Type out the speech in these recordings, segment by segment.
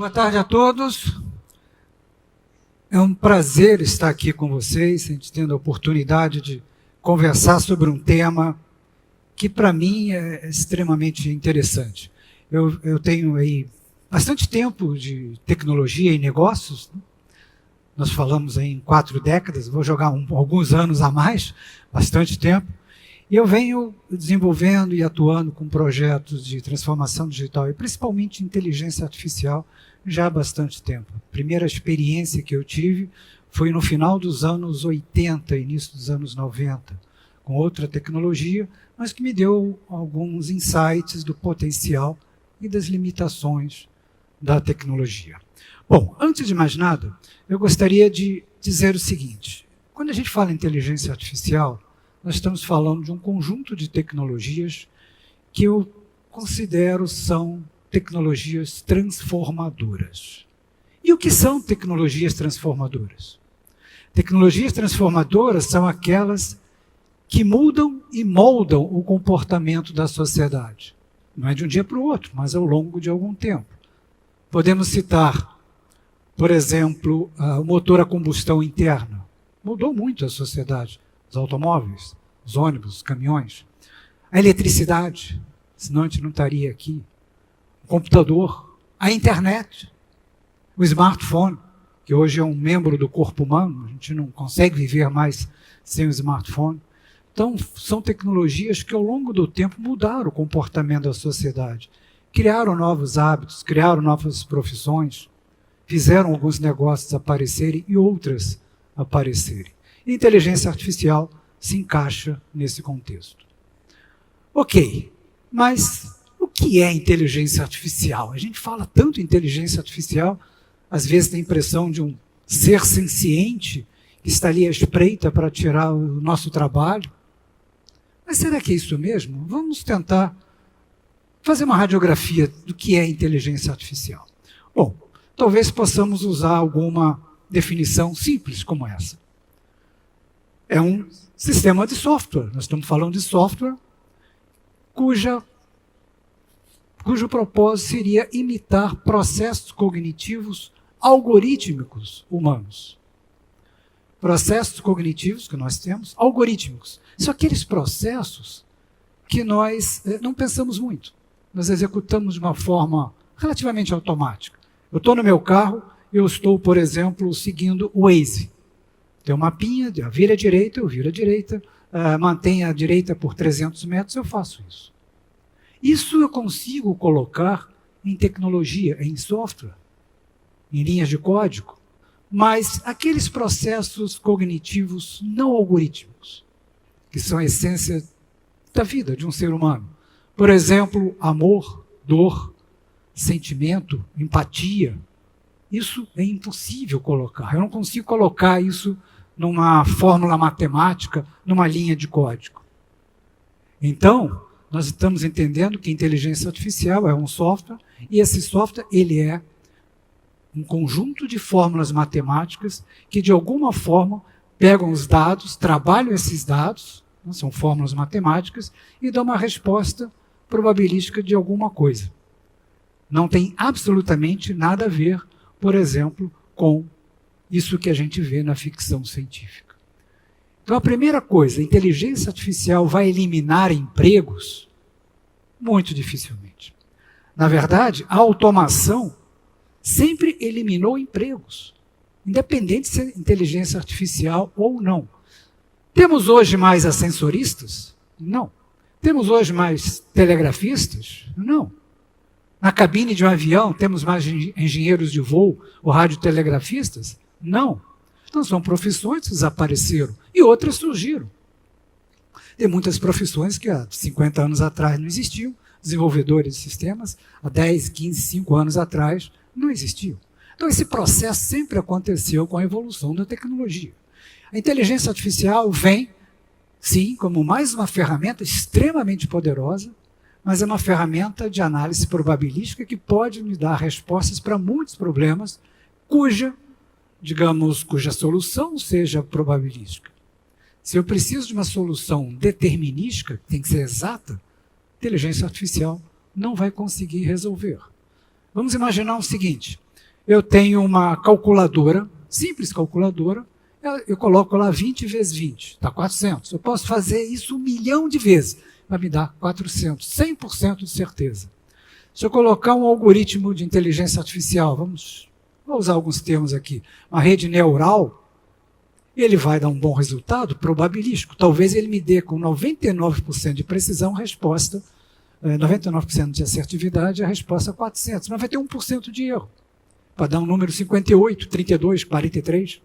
Boa tarde a todos. É um prazer estar aqui com vocês, a gente tendo a oportunidade de conversar sobre um tema que, para mim, é extremamente interessante. Eu tenho aí bastante tempo de tecnologia e negócios, né? Nós falamos aí em 4 décadas, vou jogar alguns anos a mais, bastante tempo, e eu venho desenvolvendo e atuando com projetos de transformação digital e principalmente inteligência artificial já há bastante tempo. A primeira experiência que eu tive foi no final dos anos 80, início dos anos 90, com outra tecnologia, mas que me deu alguns insights do potencial e das limitações da tecnologia. Bom, antes de mais nada, eu gostaria de dizer o seguinte: quando a gente fala em inteligência artificial, nós estamos falando de um conjunto de tecnologias que eu considero são tecnologias transformadoras. E o que são tecnologias transformadoras? Tecnologias transformadoras são aquelas que mudam e moldam o comportamento da sociedade. Não é de um dia para o outro, mas ao longo de algum tempo. Podemos citar, por exemplo, o motor a combustão interna. Mudou muito a sociedade. Os automóveis, os ônibus, os caminhões. A eletricidade, senão a gente não estaria aqui. O computador, a internet, o smartphone, que hoje é um membro do corpo humano, a gente não consegue viver mais sem o smartphone. Então, são tecnologias que ao longo do tempo mudaram o comportamento da sociedade, criaram novos hábitos, criaram novas profissões, fizeram alguns negócios aparecerem e outras aparecerem. E a inteligência artificial se encaixa nesse contexto. Ok, mas o que é inteligência artificial? A gente fala tanto em inteligência artificial, às vezes tem a impressão de um ser senciente que está ali à espreita para tirar o nosso trabalho. Mas será que é isso mesmo? Vamos tentar fazer uma radiografia do que é inteligência artificial. Bom, talvez possamos usar alguma definição simples como essa. É um sistema de software. Nós estamos falando de software cujo propósito seria imitar processos cognitivos algorítmicos humanos. Processos cognitivos que nós temos, algorítmicos. São aqueles processos que nós não pensamos muito. Nós executamos de uma forma relativamente automática. Eu estou no meu carro, eu estou, por exemplo, seguindo o Waze. Tem um mapinha, vira à direita, eu viro à direita, mantenha a direita por 300 metros, eu faço isso. Isso eu consigo colocar em tecnologia, em software, em linhas de código, mas aqueles processos cognitivos não algorítmicos, que são a essência da vida de um ser humano. Por exemplo, amor, dor, sentimento, empatia. Isso é impossível colocar. Eu não consigo colocar isso numa fórmula matemática, numa linha de código. Então, nós estamos entendendo que a inteligência artificial é um software, e esse software ele é um conjunto de fórmulas matemáticas que, de alguma forma, pegam os dados, trabalham esses dados, né, são fórmulas matemáticas, e dão uma resposta probabilística de alguma coisa. Não tem absolutamente nada a ver, por exemplo, com isso que a gente vê na ficção científica. Então, a primeira coisa, a inteligência artificial vai eliminar empregos? Muito dificilmente. Na verdade, a automação sempre eliminou empregos, independente de ser inteligência artificial ou não. Temos hoje mais ascensoristas? Não. Temos hoje mais telegrafistas? Não. Na cabine de um avião, temos mais engenheiros de voo ou radiotelegrafistas? Não. Então, são profissões que desapareceram e outras surgiram. Tem muitas profissões que há 50 anos atrás não existiam, desenvolvedores de sistemas, há 10, 15, 5 anos atrás não existiam. Então, esse processo sempre aconteceu com a evolução da tecnologia. A inteligência artificial vem, sim, como mais uma ferramenta extremamente poderosa, mas é uma ferramenta de análise probabilística que pode me dar respostas para muitos problemas cuja solução seja probabilística. Se eu preciso de uma solução determinística, que tem que ser exata, a inteligência artificial não vai conseguir resolver. Vamos imaginar o seguinte: eu tenho uma calculadora, simples calculadora, eu coloco lá 20 vezes 20, dá 400. Eu posso fazer isso 1 milhão de vezes, vai me dar 400, 100% de certeza. Se eu colocar um algoritmo de inteligência artificial, vou usar alguns termos aqui, uma rede neural, ele vai dar um bom resultado probabilístico. Talvez ele me dê com 99% de precisão resposta, 99% de assertividade, a resposta 400, mas vai ter 1% de erro, para dar um número 58, 32, 43.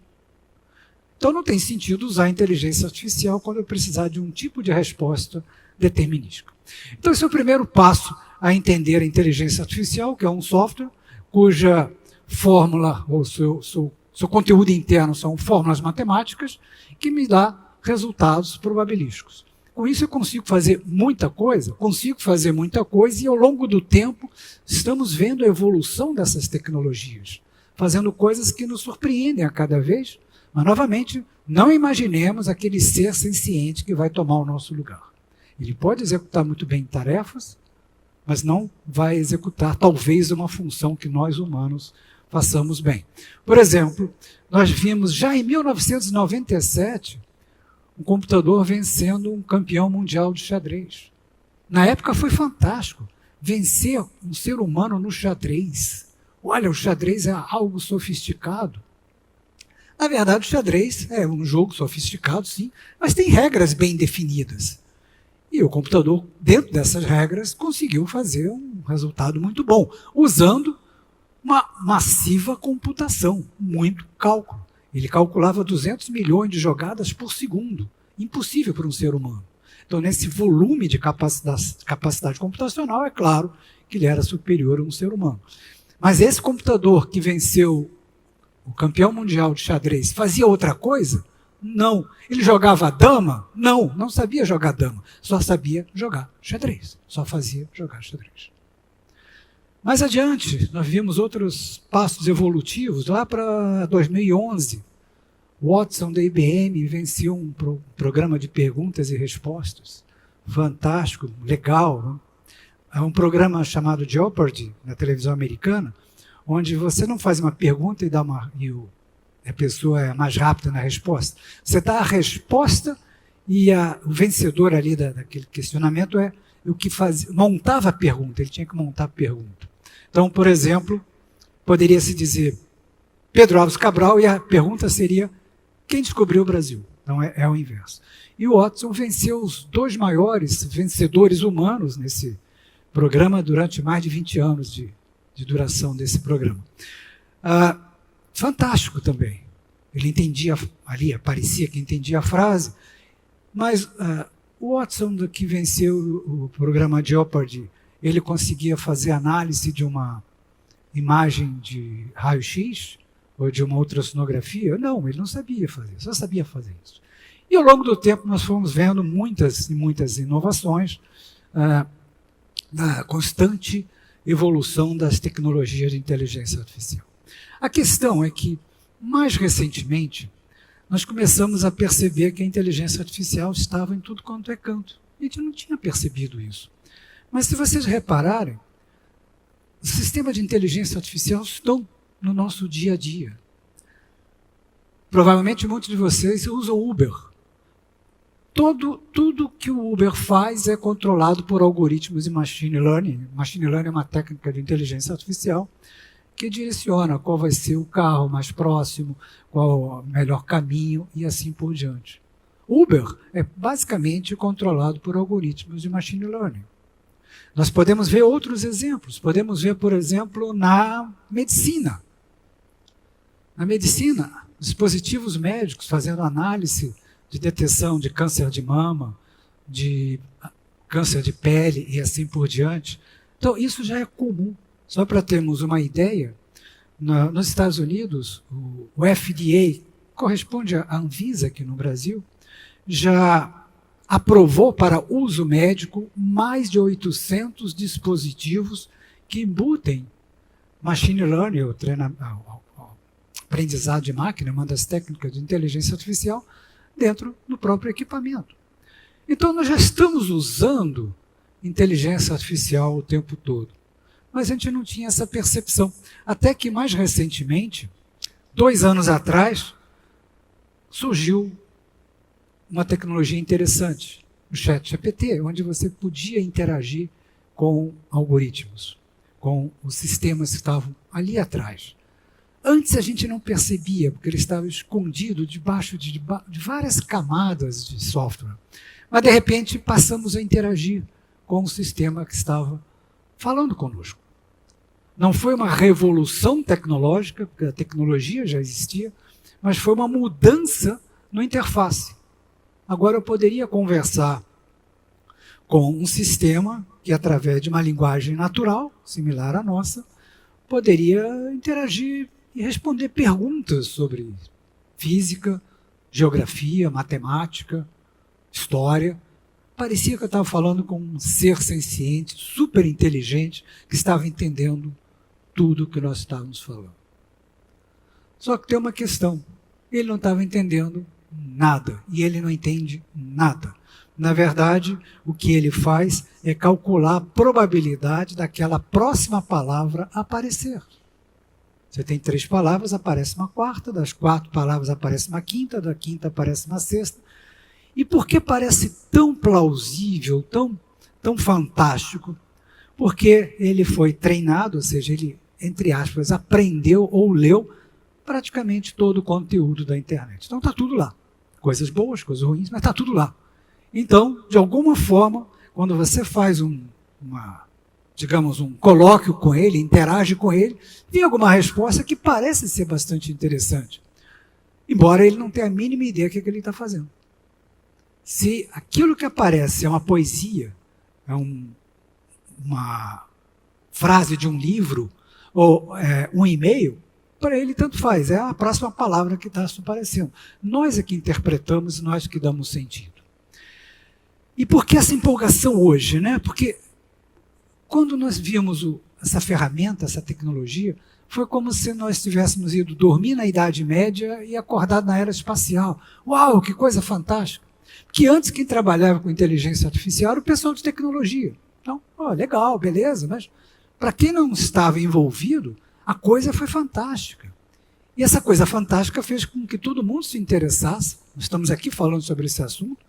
Então não tem sentido usar a inteligência artificial quando eu precisar de um tipo de resposta determinística. Então esse é o primeiro passo a entender a inteligência artificial, que é um software cuja fórmula, ou seu conteúdo interno são fórmulas matemáticas, que me dá resultados probabilísticos. Com isso eu consigo fazer muita coisa, e ao longo do tempo estamos vendo a evolução dessas tecnologias, fazendo coisas que nos surpreendem a cada vez, mas novamente, não imaginemos aquele ser senciente que vai tomar o nosso lugar. Ele pode executar muito bem tarefas, mas não vai executar talvez uma função que nós humanos façamos bem. Por exemplo, nós vimos já em 1997 um computador vencendo um campeão mundial de xadrez. Na época foi fantástico, vencer um ser humano no xadrez. Olha, o xadrez é algo sofisticado. Na verdade, o xadrez é um jogo sofisticado, sim, mas tem regras bem definidas. E o computador, dentro dessas regras, conseguiu fazer um resultado muito bom, usando uma massiva computação, muito cálculo. Ele calculava 200 milhões de jogadas por segundo. Impossível para um ser humano. Então, nesse volume de capacidade computacional, é claro que ele era superior a um ser humano. Mas esse computador que venceu o campeão mundial de xadrez fazia outra coisa? Não. Ele jogava dama? Não, não sabia jogar dama. Só sabia jogar xadrez. Só fazia jogar xadrez. Mais adiante, nós vimos outros passos evolutivos. Lá para 2011, Watson da IBM venceu um programa de perguntas e respostas. Fantástico, legal. É um programa chamado Jeopardy, na televisão americana, onde você não faz uma pergunta e a pessoa é mais rápida na resposta. Você dá a resposta e o vencedor ali daquele questionamento é o que montava a pergunta, ele tinha que montar a pergunta. Então, por exemplo, poderia se dizer Pedro Álvares Cabral e a pergunta seria quem descobriu o Brasil? Então é o inverso. E o Watson venceu os 2 maiores vencedores humanos nesse programa durante mais de 20 anos de duração desse programa. Fantástico também. Ele entendia ali, parecia que entendia a frase, mas o Watson, que venceu o programa Jeopardy, ele conseguia fazer análise de uma imagem de raio-x ou de uma ultrassonografia? Não, ele não sabia fazer, só sabia fazer isso. E ao longo do tempo nós fomos vendo muitas e muitas inovações na constante evolução das tecnologias de inteligência artificial. A questão é que, mais recentemente, nós começamos a perceber que a inteligência artificial estava em tudo quanto é canto. A gente não tinha percebido isso. Mas se vocês repararem, os sistemas de inteligência artificial estão no nosso dia a dia. Provavelmente muitos de vocês usam Uber. Tudo que o Uber faz é controlado por algoritmos de machine learning. Machine learning é uma técnica de inteligência artificial que direciona qual vai ser o carro mais próximo, qual o melhor caminho e assim por diante. Uber é basicamente controlado por algoritmos de machine learning. Nós podemos ver outros exemplos. Podemos ver, por exemplo, na medicina. Na medicina, dispositivos médicos fazendo análise de detecção de câncer de mama, de câncer de pele e assim por diante. Então, isso já é comum. Só para termos uma ideia, nos Estados Unidos, o FDA, corresponde à Anvisa aqui no Brasil, já aprovou para uso médico mais de 800 dispositivos que embutem machine learning, o aprendizado de máquina, uma das técnicas de inteligência artificial, dentro do próprio equipamento. Então, nós já estamos usando inteligência artificial o tempo todo. mas a gente não tinha essa percepção. Até que mais recentemente, 2 anos atrás, surgiu uma tecnologia interessante, o ChatGPT, onde você podia interagir com algoritmos, com os sistemas que estavam ali atrás. Antes a gente não percebia, porque ele estava escondido debaixo de várias camadas de software. Mas, de repente, passamos a interagir com o sistema que estava falando conosco. Não foi uma revolução tecnológica, porque a tecnologia já existia, mas foi uma mudança no interface. Agora eu poderia conversar com um sistema que, através de uma linguagem natural, similar à nossa, poderia interagir e responder perguntas sobre física, geografia, matemática, história. Parecia que eu estava falando com um ser senciente, super inteligente, que estava entendendo tudo o que nós estávamos falando. Só que tem uma questão. Ele não estava entendendo nada, e ele não entende nada. Na verdade, o que ele faz é calcular a probabilidade daquela próxima palavra aparecer. Você tem 3 palavras, aparece uma quarta, das 4 palavras aparece uma quinta, da quinta aparece uma sexta. E por que parece tão plausível, tão fantástico? Porque ele foi treinado, ou seja, ele, entre aspas, aprendeu ou leu praticamente todo o conteúdo da internet. Então está tudo lá. Coisas boas, coisas ruins, mas está tudo lá. Então, de alguma forma, quando você faz um colóquio com ele, interage com ele, vem alguma resposta que parece ser bastante interessante. Embora ele não tenha a mínima ideia do que ele está fazendo. Se aquilo que aparece é uma poesia, é uma frase de um livro, ou um e-mail, para ele tanto faz, é a próxima palavra que está aparecendo. Nós é que interpretamos, nós que damos sentido. E por que essa empolgação hoje, né? Porque quando nós vimos essa ferramenta, essa tecnologia, foi como se nós tivéssemos ido dormir na Idade Média e acordado na era espacial. Uau, que coisa fantástica! Que antes quem trabalhava com inteligência artificial era o pessoal de tecnologia. Então, legal, beleza, mas para quem não estava envolvido, a coisa foi fantástica. E essa coisa fantástica fez com que todo mundo se interessasse. Nós estamos aqui falando sobre esse assunto.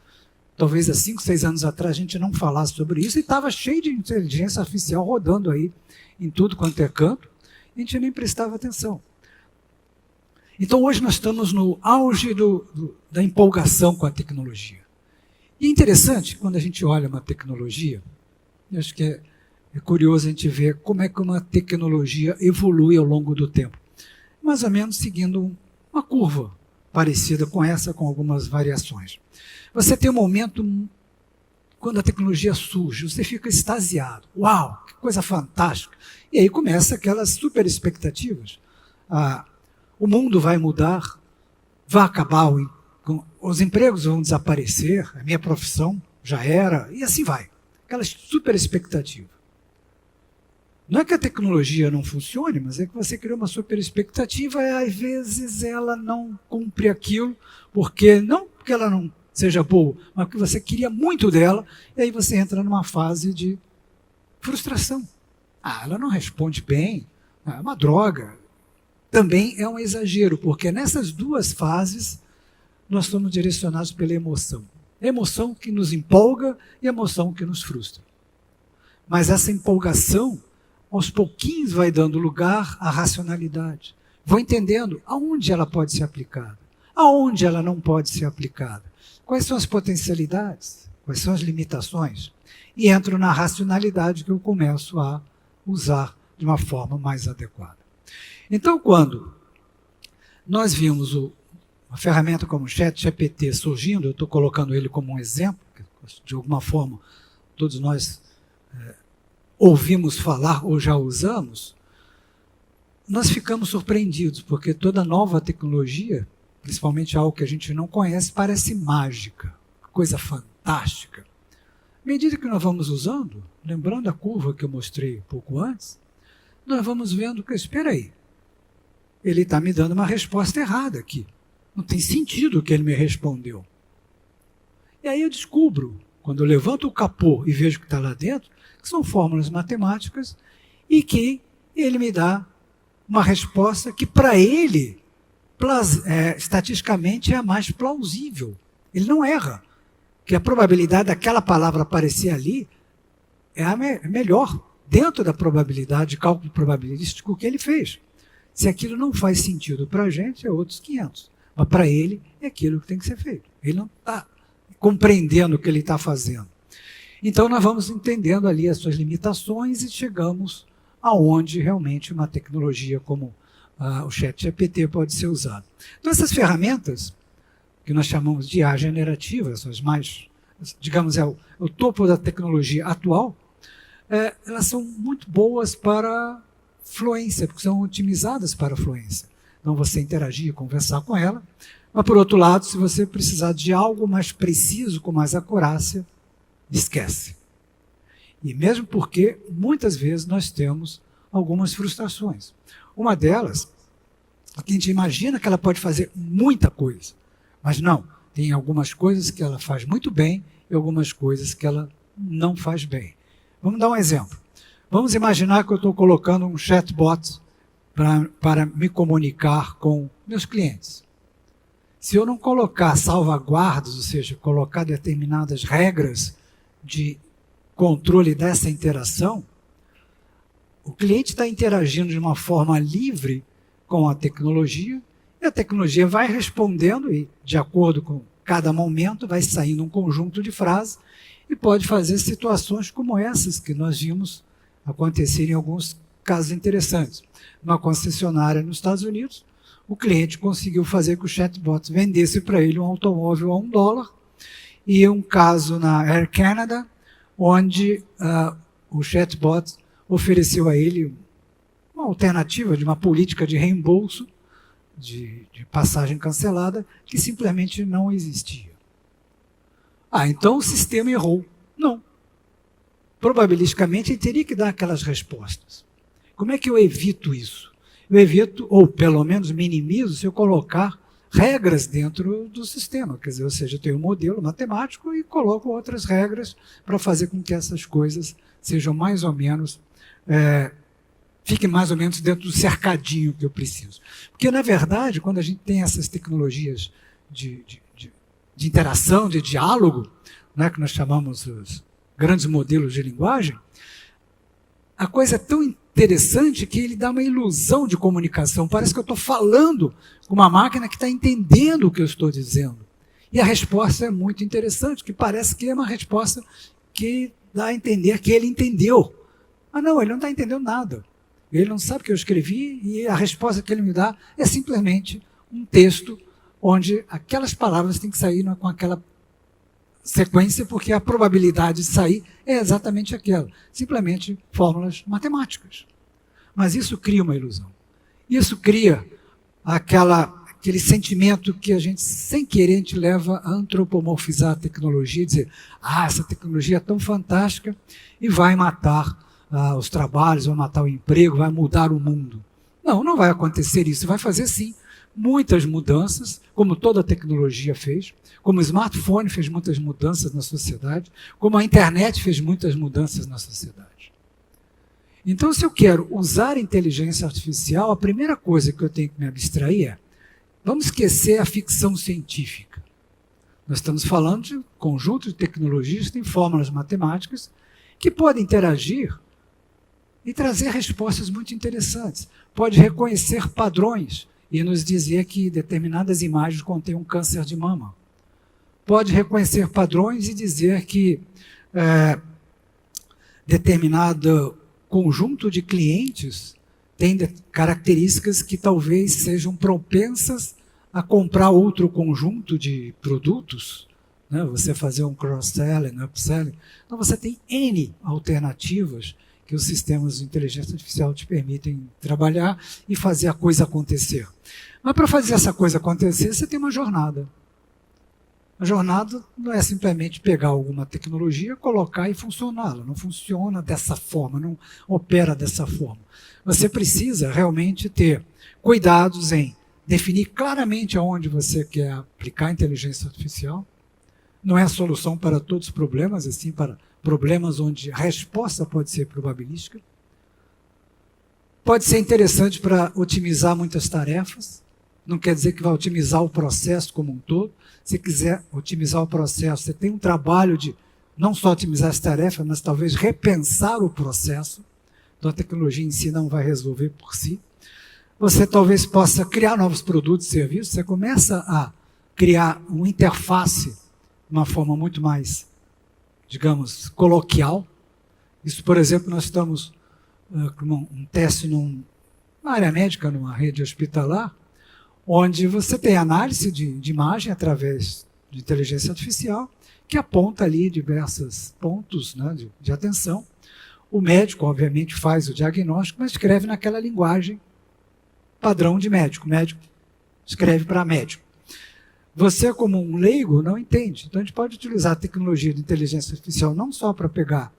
Talvez há 5, 6 anos atrás a gente não falasse sobre isso e estava cheio de inteligência artificial rodando aí em tudo quanto é canto. A gente nem prestava atenção. Então hoje nós estamos no auge da empolgação com a tecnologia. E é interessante, quando a gente olha uma tecnologia, eu acho que é curioso a gente ver como é que uma tecnologia evolui ao longo do tempo. Mais ou menos seguindo uma curva parecida com essa, com algumas variações. Você tem um momento, quando a tecnologia surge, você fica extasiado. Uau, que coisa fantástica! E aí começa aquelas super expectativas. O mundo vai mudar, vai acabar, os empregos vão desaparecer, a minha profissão já era, e assim vai. Aquela super expectativa. Não é que a tecnologia não funcione, mas é que você criou uma super expectativa e às vezes ela não cumpre aquilo, não porque ela não seja boa, mas porque você queria muito dela, e aí você entra numa fase de frustração. Ela não responde bem, é uma droga. Também é um exagero, porque nessas 2 fases nós somos direcionados pela emoção. Emoção que nos empolga e emoção que nos frustra. Mas essa empolgação, aos pouquinhos, vai dando lugar à racionalidade. Vou entendendo aonde ela pode ser aplicada, aonde ela não pode ser aplicada, quais são as potencialidades, quais são as limitações, e entro na racionalidade que eu começo a usar de uma forma mais adequada. Então, quando nós vimos uma ferramenta como o ChatGPT surgindo, eu estou colocando ele como um exemplo, de alguma forma todos nós ouvimos falar ou já usamos, nós ficamos surpreendidos, porque toda nova tecnologia, principalmente algo que a gente não conhece, parece mágica, coisa fantástica. À medida que nós vamos usando, lembrando a curva que eu mostrei um pouco antes, nós vamos vendo que, espera aí, ele está me dando uma resposta errada aqui. Não tem sentido o que ele me respondeu. E aí eu descubro, quando eu levanto o capô e vejo o que está lá dentro, que são fórmulas matemáticas e que ele me dá uma resposta que, para ele, estatisticamente, é a mais plausível. Ele não erra, que a probabilidade daquela palavra aparecer ali é a melhor, dentro da probabilidade, de cálculo probabilístico que ele fez. Se aquilo não faz sentido para a gente, é outros 500. Mas para ele, é aquilo que tem que ser feito. Ele não está compreendendo o que ele está fazendo. Então, nós vamos entendendo ali as suas limitações e chegamos aonde realmente uma tecnologia como o ChatGPT pode ser usada. Então, essas ferramentas, que nós chamamos de IA generativa, as mais, digamos, é o topo da tecnologia atual, elas são muito boas para fluência, porque são otimizadas para fluência. Então, você interagir, conversar com ela. Mas, por outro lado, se você precisar de algo mais preciso, com mais acurácia, esquece. E mesmo porque, muitas vezes, nós temos algumas frustrações. Uma delas, a gente imagina que ela pode fazer muita coisa, mas não. Tem algumas coisas que ela faz muito bem e algumas coisas que ela não faz bem. Vamos dar um exemplo. Vamos imaginar que eu estou colocando um chatbot para me comunicar com meus clientes. Se eu não colocar salvaguardas, ou seja, colocar determinadas regras de controle dessa interação, o cliente está interagindo de uma forma livre com a tecnologia, e a tecnologia vai respondendo, e de acordo com cada momento vai saindo um conjunto de frases, e pode fazer situações como essas que nós vimos acontecer em alguns casos interessantes. Numa concessionária nos Estados Unidos, o cliente conseguiu fazer que o chatbot vendesse para ele um automóvel a $1, e um caso na Air Canada, onde o chatbot ofereceu a ele uma alternativa de uma política de reembolso de passagem cancelada que simplesmente não existia. Então o sistema errou. Não. Probabilisticamente ele teria que dar aquelas respostas. Como é que eu evito isso? Eu evito, ou pelo menos minimizo, se eu colocar regras dentro do sistema. Quer dizer, ou seja, eu tenho um modelo matemático e coloco outras regras para fazer com que essas coisas sejam mais ou menos, fiquem mais ou menos dentro do cercadinho que eu preciso. Porque, na verdade, quando a gente tem essas tecnologias de interação, de diálogo, né, que nós chamamos os grandes modelos de linguagem, a coisa é tão interessante que ele dá uma ilusão de comunicação. Parece que eu estou falando com uma máquina que está entendendo o que eu estou dizendo. E a resposta é muito interessante, que parece que é uma resposta que dá a entender que ele entendeu. Mas não, ele não está entendendo nada. Ele não sabe o que eu escrevi e a resposta que ele me dá é simplesmente um texto onde aquelas palavras têm que sair com aquela sequência, porque a probabilidade de sair é exatamente aquela. Simplesmente fórmulas matemáticas. Mas isso cria uma ilusão. Isso cria aquele sentimento que a gente, sem querer, a gente leva a antropomorfizar a tecnologia e dizer, essa tecnologia é tão fantástica e vai matar os trabalhos, vai matar o emprego, vai mudar o mundo. Não, não vai acontecer isso. Vai fazer, sim, muitas mudanças, como toda a tecnologia fez, como o smartphone fez muitas mudanças na sociedade, como a internet fez muitas mudanças na sociedade. Então, se eu quero usar a inteligência artificial, a primeira coisa que eu tenho que me abstrair é, vamos esquecer a ficção científica. Nós estamos falando de um conjunto de tecnologias que têm fórmulas matemáticas que podem interagir e trazer respostas muito interessantes. Pode reconhecer padrões e nos dizer que determinadas imagens contêm um câncer de mama. Pode reconhecer padrões e dizer que determinado conjunto de clientes tem características que talvez sejam propensas a comprar outro conjunto de produtos, né? Você fazer um cross-selling, upselling. Então você tem N alternativas que os sistemas de inteligência artificial te permitem trabalhar e fazer a coisa acontecer. Mas para fazer essa coisa acontecer, você tem uma jornada. A jornada não é simplesmente pegar alguma tecnologia, colocar e funcioná-la. Não funciona dessa forma, não opera dessa forma. Você precisa realmente ter cuidados em definir claramente aonde você quer aplicar a inteligência artificial. Não é a solução para todos os problemas, assim para problemas onde a resposta pode ser probabilística. Pode ser interessante para otimizar muitas tarefas, não quer dizer que vai otimizar o processo como um todo. Se quiser otimizar o processo, você tem um trabalho de não só otimizar as tarefas, mas talvez repensar o processo. Então a tecnologia em si não vai resolver por si. Você talvez possa criar novos produtos e serviços, você começa a criar uma interface de uma forma muito mais, digamos, coloquial. Isso, por exemplo, nós estamos com um teste numa área médica, numa rede hospitalar, onde você tem análise de imagem através de inteligência artificial, que aponta ali diversos pontos, né, de atenção. O médico, obviamente, faz o diagnóstico, mas escreve naquela linguagem padrão de médico. O médico escreve para médico. Você, como um leigo, não entende. Então, a gente pode utilizar a tecnologia de inteligência artificial não só para pegar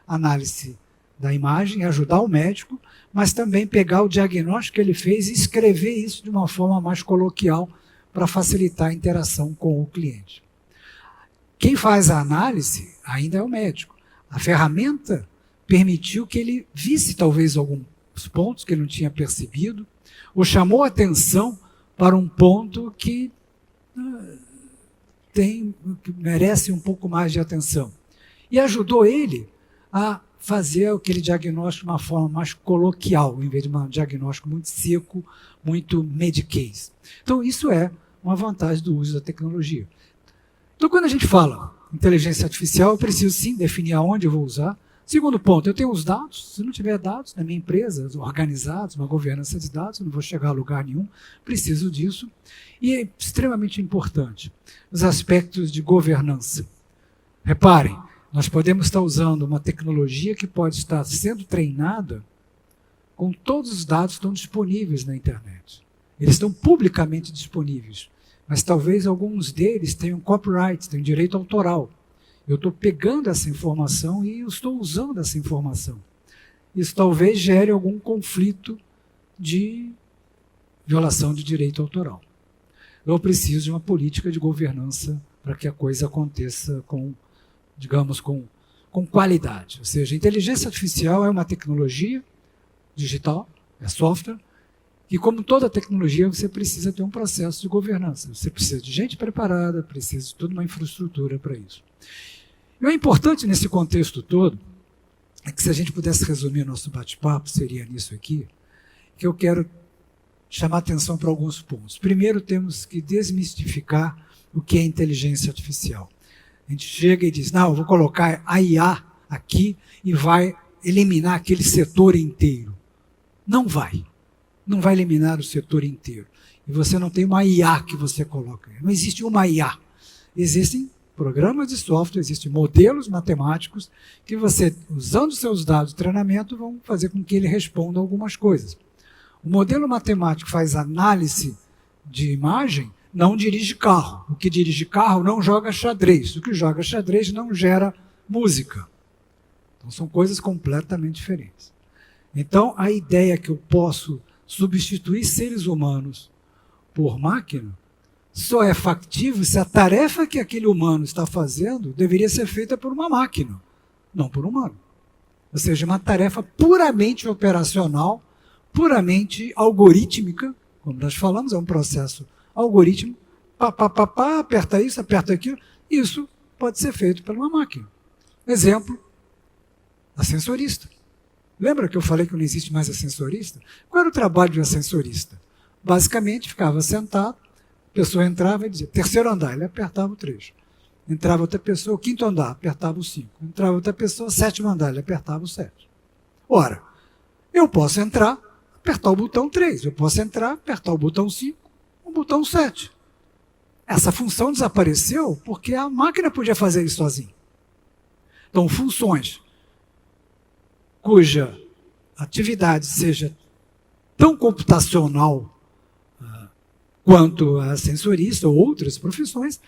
análise da imagem e ajudar o médico, mas também pegar o diagnóstico que ele fez e escrever isso de uma forma mais coloquial para facilitar a interação com o cliente. Quem faz a análise ainda é o médico. A ferramenta permitiu que ele visse talvez alguns pontos que ele não tinha percebido, ou chamou atenção para um ponto que merece um pouco mais de atenção. E ajudou ele a fazer aquele diagnóstico de uma forma mais coloquial, em vez de um diagnóstico muito seco, muito mediquês. Então, isso é uma vantagem do uso da tecnologia. Então, quando a gente fala inteligência artificial, eu preciso sim definir aonde eu vou usar. Segundo ponto, eu tenho os dados. Se não tiver dados na minha empresa, organizados, uma governança de dados, eu não vou chegar a lugar nenhum, preciso disso. E é extremamente importante os aspectos de governança. Reparem, nós podemos estar usando uma tecnologia que pode estar sendo treinada com todos os dados que estão disponíveis na internet. Eles estão publicamente disponíveis, mas talvez alguns deles tenham copyright, tenham direito autoral. Eu estou pegando essa informação e eu estou usando essa informação. Isso talvez gere algum conflito de violação de direito autoral. Eu preciso de uma política de governança para que a coisa aconteça com, digamos, com qualidade. Ou seja, a inteligência artificial é uma tecnologia digital, é software, e como toda tecnologia, você precisa ter um processo de governança. Você precisa de gente preparada, precisa de toda uma infraestrutura para isso. E o importante nesse contexto todo é que, se a gente pudesse resumir nosso bate-papo, seria nisso aqui, que eu quero chamar atenção para alguns pontos. Primeiro, temos que desmistificar o que é inteligência artificial. A gente chega e diz, não, eu vou colocar a IA aqui e vai eliminar aquele setor inteiro. Não vai. Não vai eliminar o setor inteiro. E você não tem uma IA que você coloca. Não existe uma IA. Existem programas de software, existem modelos matemáticos que você, usando seus dados de treinamento, vão fazer com que ele responda algumas coisas. O modelo matemático faz análise de imagem, não dirige carro. O que dirige carro não joga xadrez. O que joga xadrez não gera música. Então, são coisas completamente diferentes. Então, a ideia que eu posso substituir seres humanos por máquina só é factível se a tarefa que aquele humano está fazendo deveria ser feita por uma máquina, não por um humano. Ou seja, uma tarefa puramente operacional, puramente algorítmica, como nós falamos, é um processo algorítmico, aperta isso, aperta aquilo, isso pode ser feito por uma máquina. Exemplo, ascensorista. Lembra que eu falei que não existe mais ascensorista? Qual era o trabalho de um ascensorista? Basicamente, ficava sentado, a pessoa entrava e dizia, terceiro andar, ele apertava o 3. Entrava outra pessoa, quinto andar, apertava o 5. Entrava outra pessoa, sétimo andar, ele apertava o 7. Ora, eu posso entrar, apertar o botão 3. Eu posso entrar, apertar o botão 5, o botão 7. Essa função desapareceu porque a máquina podia fazer isso sozinha. Então, funções cuja atividade seja tão computacional quanto a ascensorista ou outras profissões,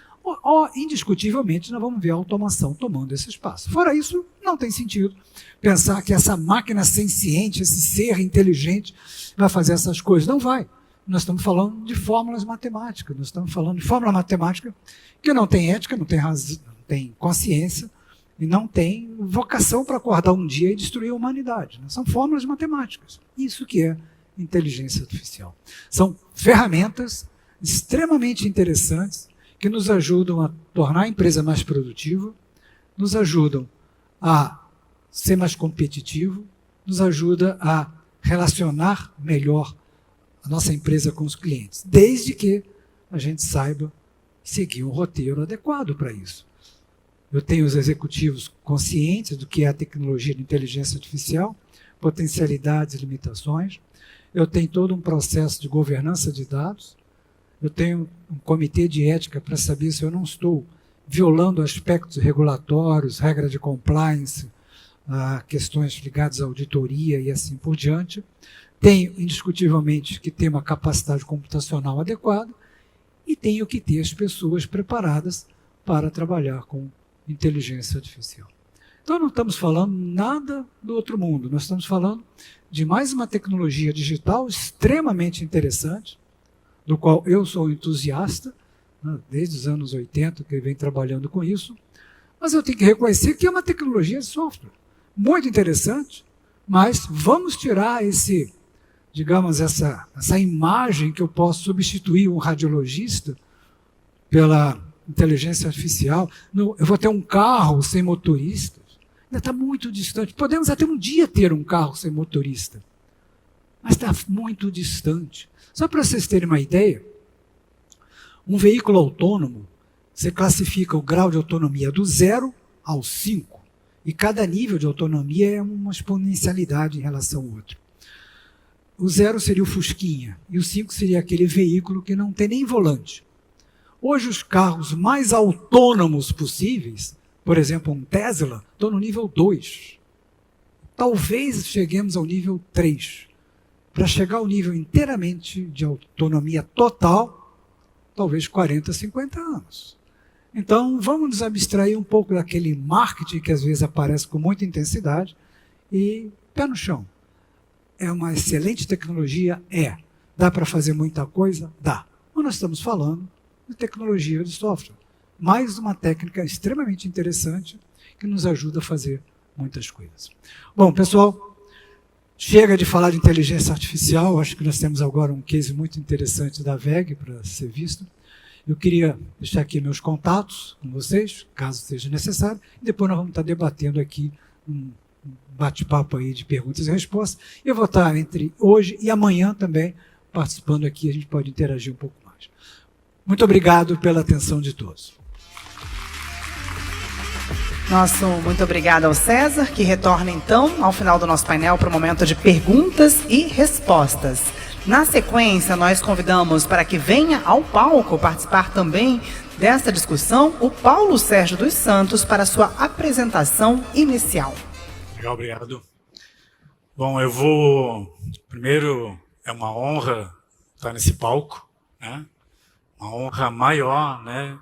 indiscutivelmente nós vamos ver a automação tomando esse espaço. Fora isso, não tem sentido pensar que essa máquina senciente, esse ser inteligente, vai fazer essas coisas. Não vai. Nós estamos falando de fórmulas matemáticas, nós estamos falando de fórmula matemática que não tem ética, não tem razão, não tem consciência, e não tem vocação para acordar um dia e destruir a humanidade. Né? São fórmulas matemáticas. Isso que é inteligência artificial. São ferramentas extremamente interessantes que nos ajudam a tornar a empresa mais produtiva, nos ajudam a ser mais competitivo, nos ajuda a relacionar melhor a nossa empresa com os clientes, desde que a gente saiba seguir um roteiro adequado para isso. Eu tenho os executivos conscientes do que é a tecnologia de inteligência artificial, potencialidades e limitações. Eu tenho todo um processo de governança de dados. Eu tenho um comitê de ética para saber se eu não estou violando aspectos regulatórios, regra de compliance, questões ligadas à auditoria e assim por diante. Tenho, indiscutivelmente, que ter uma capacidade computacional adequada e tenho que ter as pessoas preparadas para trabalhar com inteligência artificial. Então, não estamos falando nada do outro mundo, nós estamos falando de mais uma tecnologia digital extremamente interessante, do qual eu sou entusiasta, né, desde os anos 80 que eu venho trabalhando com isso, mas eu tenho que reconhecer que é uma tecnologia de software muito interessante, mas vamos tirar digamos, essa imagem que eu posso substituir um radiologista pela inteligência artificial. Eu vou ter um carro sem motorista. Ainda está muito distante. Podemos até um dia ter um carro sem motorista, mas está muito distante. Só para vocês terem uma ideia, um veículo autônomo, você classifica o grau de autonomia do 0 ao 5, e cada nível de autonomia é uma exponencialidade em relação ao outro. O 0 seria o Fusquinha, e o 5 seria aquele veículo que não tem nem volante. Hoje os carros mais autônomos possíveis, por exemplo um Tesla, estão no nível 2. Talvez cheguemos ao nível 3. Para chegar ao nível inteiramente de autonomia total, talvez 40, 50 anos. Então, vamos nos abstrair um pouco daquele marketing que às vezes aparece com muita intensidade e pé no chão. É uma excelente tecnologia? É. Dá para fazer muita coisa? Dá. Mas nós estamos falando de tecnologia de software. Mais uma técnica extremamente interessante que nos ajuda a fazer muitas coisas. Bom, pessoal, chega de falar de inteligência artificial. Acho que nós temos agora um case muito interessante da VEG para ser visto. Eu queria deixar aqui meus contatos com vocês, caso seja necessário, e depois nós vamos estar debatendo aqui um bate-papo aí de perguntas e respostas. Eu vou estar entre hoje e amanhã também participando aqui, a gente pode interagir um pouco mais. Muito obrigado pela atenção de todos. Nosso muito obrigado ao César, que retorna então ao final do nosso painel para o momento de perguntas e respostas. Na sequência, nós convidamos para que venha ao palco participar também desta discussão o Paulo Sérgio dos Santos para sua apresentação inicial. Legal, obrigado. Bom, eu vou... Primeiro, é uma honra estar nesse palco, né? Uma honra maior, né?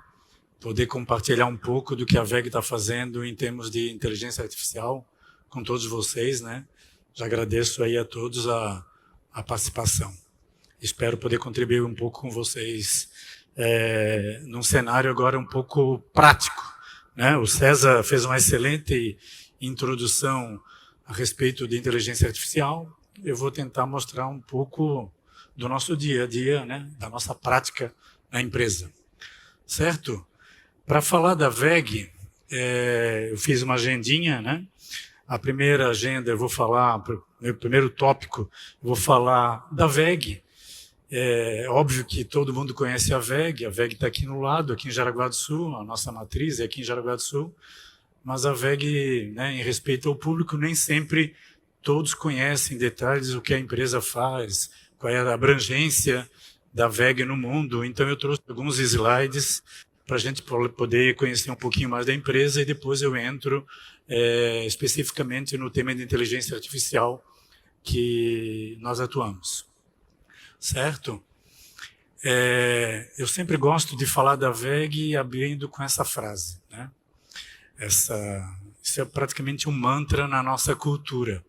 Poder compartilhar um pouco do que a VEG está fazendo em termos de inteligência artificial com todos vocês, né? Já agradeço aí a todos a participação. Espero poder contribuir um pouco com vocês num cenário agora um pouco prático, né? O César fez uma excelente introdução a respeito de inteligência artificial. Eu vou tentar mostrar um pouco do nosso dia a dia, né? Da nossa prática na empresa. Certo? Para falar da VEG, eu fiz uma agendinha, né? A primeira agenda eu vou falar, meu primeiro tópico, eu vou falar da VEG. É óbvio que todo mundo conhece a VEG está aqui no lado, aqui em Jaraguá do Sul, a nossa matriz é aqui em Jaraguá do Sul, mas a VEG, né, em respeito ao público, nem sempre todos conhecem em detalhes o que a empresa faz, qual é a abrangência da VEG no mundo, então eu trouxe alguns slides para a gente poder conhecer um pouquinho mais da empresa e depois eu entro especificamente no tema de inteligência artificial que nós atuamos. Certo? Eu sempre gosto de falar da VEG abrindo com essa frase, né? Isso é praticamente um mantra na nossa cultura.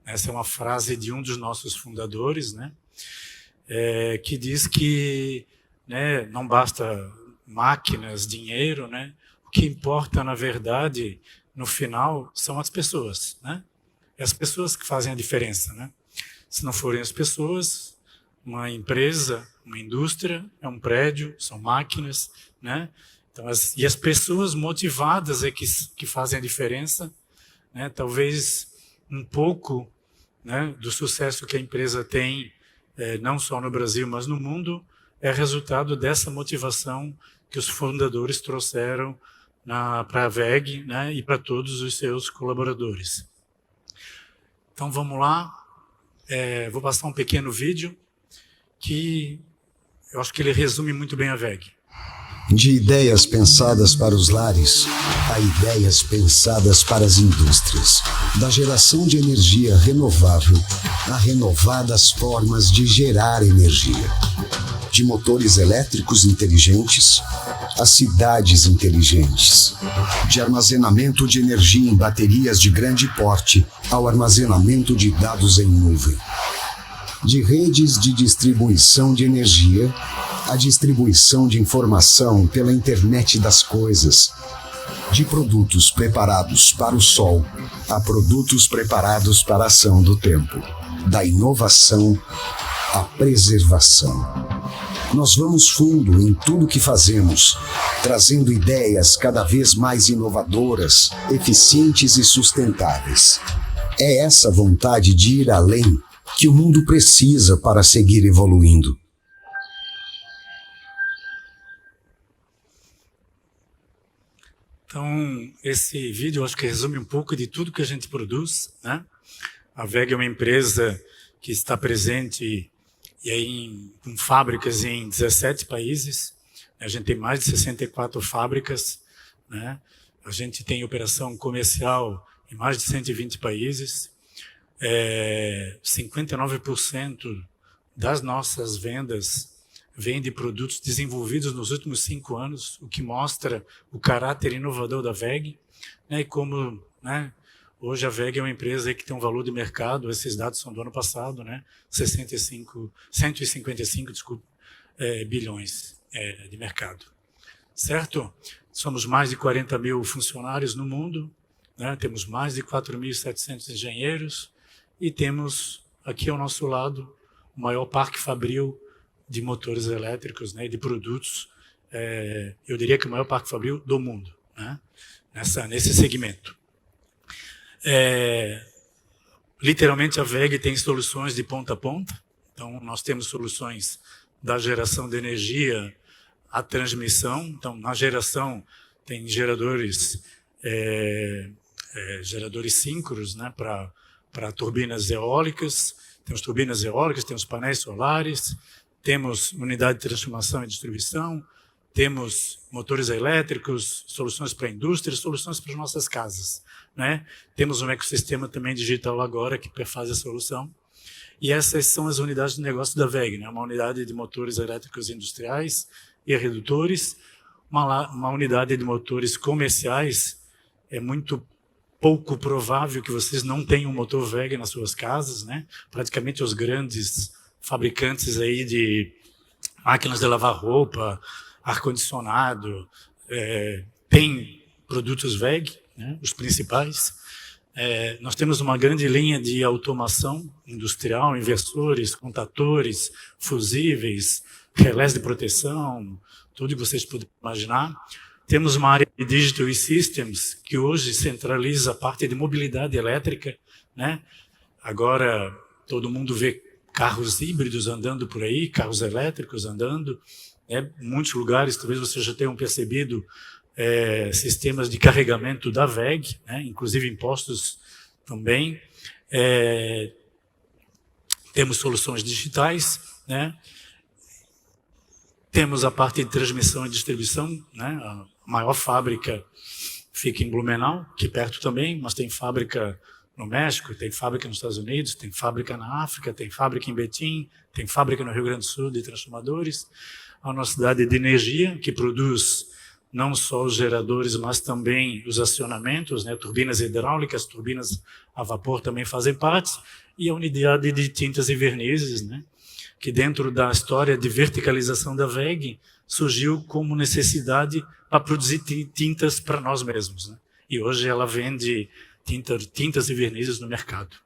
Essa é uma frase de um dos nossos fundadores, né? Que diz que, né, não basta máquinas, dinheiro, né? O que importa, na verdade, no final, são as pessoas, né? É as pessoas que fazem a diferença, né? Se não forem as pessoas, uma empresa, uma indústria, é um prédio, são máquinas, né? Então, as pessoas motivadas é que fazem a diferença, né? Talvez um pouco, né, do sucesso que a empresa tem, não só no Brasil, mas no mundo, é resultado dessa motivação que os fundadores trouxeram para a WEG, né, e para todos os seus colaboradores. Então, vamos lá. Vou passar um pequeno vídeo que eu acho que ele resume muito bem a WEG. De ideias pensadas para os lares a ideias pensadas para as indústrias. Da geração de energia renovável a renovadas formas de gerar energia. De motores elétricos inteligentes a cidades inteligentes. De armazenamento de energia em baterias de grande porte ao armazenamento de dados em nuvem. De redes de distribuição de energia a distribuição de informação pela internet das coisas. De produtos preparados para o sol a produtos preparados para a ação do tempo. Da inovação à preservação. Nós vamos fundo em tudo que fazemos, trazendo ideias cada vez mais inovadoras, eficientes e sustentáveis. É essa vontade de ir além que o mundo precisa para seguir evoluindo. Então, esse vídeo eu acho que resume um pouco de tudo que a gente produz, né? A WEG é uma empresa que está presente com fábricas em 17 países. A gente tem mais de 64 fábricas, né? A gente tem operação comercial em mais de 120 países. 59% das nossas vendas vem de produtos desenvolvidos nos últimos 5 anos, o que mostra o caráter inovador da WEG, né? E como, né, hoje a WEG é uma empresa que tem um valor de mercado, esses dados são do ano passado, né, 155 bilhões de mercado. Certo? Somos mais de 40 mil funcionários no mundo, né? Temos mais de 4.700 engenheiros e temos aqui ao nosso lado o maior parque fabril de motores elétricos, né, e de produtos, eu diria que o maior parque fabril do mundo, né, nesse segmento. Literalmente a WEG tem soluções de ponta a ponta, então nós temos soluções da geração de energia à transmissão. Então, na geração tem geradores síncronos, né, para turbinas eólicas, temos turbinas eólicas, temos painéis solares, temos unidade de transformação e distribuição, temos motores elétricos, soluções para a indústria, soluções para as nossas casas, né? Temos um ecossistema também digital agora que faz a solução. E essas são as unidades de negócio da WEG, né? Uma unidade de motores elétricos industriais e redutores, uma unidade de motores comerciais. É muito pouco provável que vocês não tenham um motor WEG nas suas casas, né? Praticamente os grandes fabricantes aí de máquinas de lavar roupa, ar-condicionado, tem produtos WEG, né, os principais. Nós temos uma grande linha de automação industrial, inversores, contadores, fusíveis, relés de proteção, tudo que vocês podem imaginar. Temos uma área de Digital e Systems, que hoje centraliza a parte de mobilidade elétrica, né? Agora todo mundo vê carros híbridos andando por aí, carros elétricos andando, né? Em muitos lugares, talvez vocês já tenham percebido, sistemas de carregamento da WEG, né? Inclusive em postos também. Temos soluções digitais, né? Temos a parte de transmissão e distribuição, né? A maior fábrica fica em Blumenau, aqui perto também, mas tem fábrica no México, tem fábrica nos Estados Unidos, tem fábrica na África, tem fábrica em Betim, tem fábrica no Rio Grande do Sul de transformadores. A nossa cidade de energia, que produz não só os geradores, mas também os acionamentos, né? Turbinas hidráulicas, turbinas a vapor também fazem parte, e a unidade de tintas e vernizes, né? Que dentro da história de verticalização da WEG, surgiu como necessidade para produzir tintas para nós mesmos, né? E hoje ela vende tintas e vernizes no mercado.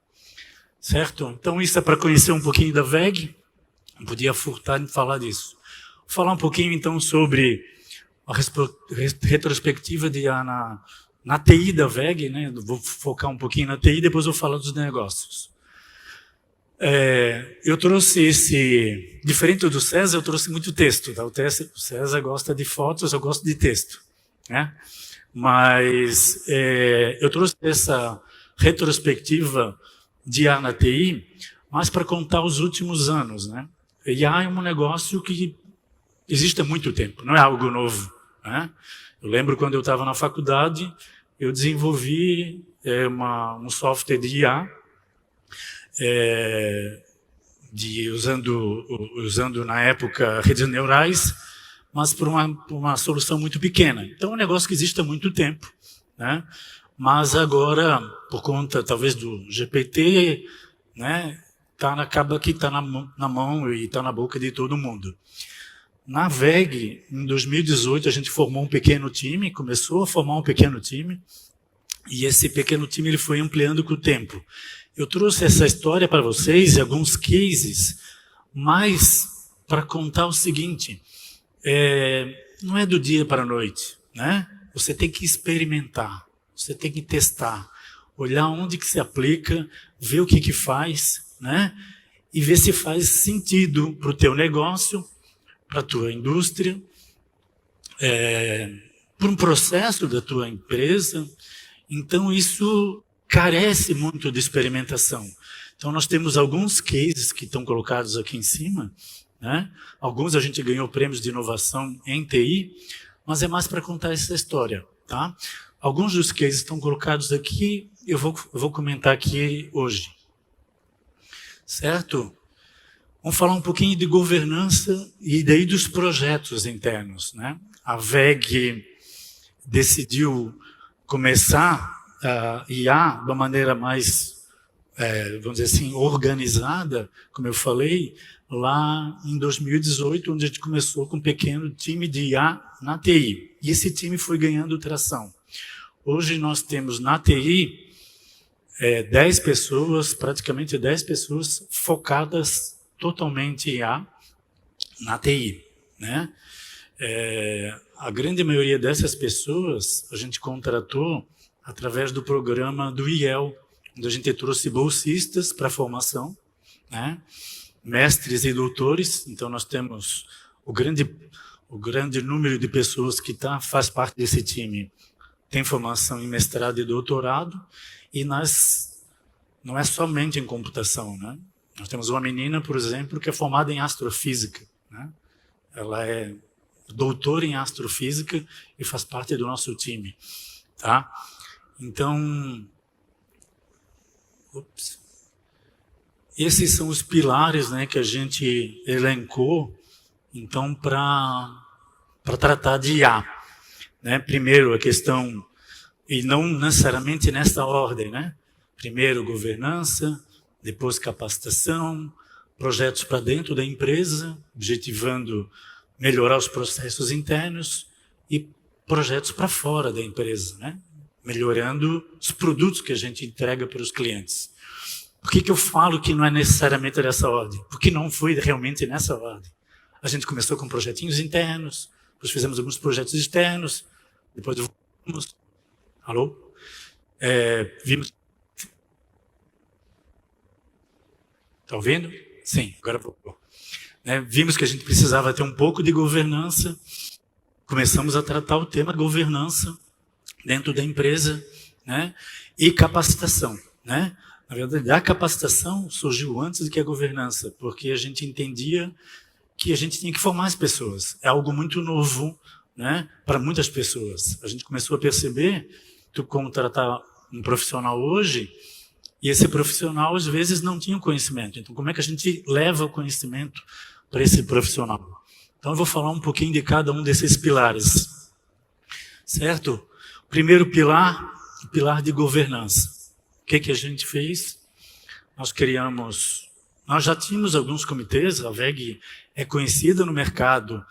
Certo? Então isso é para conhecer um pouquinho da WEG. Não podia furtar de falar disso. Vou falar um pouquinho então sobre a retrospectiva na TI da WEG, né? Vou focar um pouquinho na TI, depois vou falar dos negócios. Eu trouxe diferente do César, eu trouxe muito texto. Tá? O César gosta de fotos, eu gosto de texto, né? Mas eu trouxe essa retrospectiva de IA na TI, mas para contar os últimos anos, né? IA é um negócio que existe há muito tempo, não é algo novo, né? Eu lembro quando eu estava na faculdade, eu desenvolvi um software de IA, usando na época redes neurais, mas por uma solução muito pequena. Então é um negócio que existe há muito tempo, né? Mas agora, por conta talvez do GPT, né, acaba que está na mão e está na boca de todo mundo. Na WEG, em 2018, a gente formou um pequeno time, começou a formar um pequeno time, e esse pequeno time ele foi ampliando com o tempo. Eu trouxe essa história para vocês, alguns cases, mas para contar o seguinte, não é do dia para a noite, né? Você tem que experimentar, você tem que testar, olhar onde que se aplica, ver o que faz, né? E ver se faz sentido para o teu negócio, para a tua indústria, para um processo da tua empresa. Então, isso carece muito de experimentação. Então, nós temos alguns cases que estão colocados aqui em cima, né? Alguns a gente ganhou prêmios de inovação em TI, mas é mais para contar essa história, tá? Alguns dos cases estão colocados aqui, eu vou comentar aqui hoje. Certo? Vamos falar um pouquinho de governança e daí dos projetos internos, né? A WEG decidiu começar a IA de uma maneira mais, vamos dizer assim, organizada, como eu falei, lá em 2018, onde a gente começou com um pequeno time de IA na TI. E esse time foi ganhando tração. Hoje nós temos na TI 10 pessoas, praticamente 10 pessoas focadas totalmente em IA na TI, né? A grande maioria dessas pessoas a gente contratou através do programa do IEL, onde a gente trouxe bolsistas para a formação, né? Mestres e doutores. Então nós temos o grande número de pessoas que faz parte desse time tem formação em mestrado e doutorado, e não é somente em computação, né? Nós temos uma menina, por exemplo, que é formada em astrofísica, né? Ela é doutora em astrofísica e faz parte do nosso time, tá? Então, esses são os pilares, né, que a gente elencou, então, para tratar de IA, né? Primeiro a questão, e não necessariamente nessa ordem, né? Primeiro governança, depois capacitação, projetos para dentro da empresa, objetivando melhorar os processos internos, e projetos para fora da empresa, né? Melhorando os produtos que a gente entrega para os clientes. Por que eu falo que não é necessariamente nessa ordem? Porque não foi realmente nessa ordem. A gente começou com projetinhos internos, depois fizemos alguns projetos externos, depois vimos... Alô? Vimos... Está ouvindo? Sim, agora vou. Vimos que a gente precisava ter um pouco de governança, começamos a tratar o tema governança dentro da empresa, né? E capacitação, né? Na verdade, a capacitação surgiu antes do que a governança, porque a gente entendia que a gente tinha que formar as pessoas. É algo muito novo, né, para muitas pessoas. A gente começou a perceber que contratar um profissional hoje, e esse profissional às vezes não tinha o conhecimento. Então, como é que a gente leva o conhecimento para esse profissional? Então, eu vou falar um pouquinho de cada um desses pilares. Certo? O primeiro pilar, o pilar de governança. O que a gente fez? Nós já tínhamos alguns comitês, a WEG é conhecida no mercado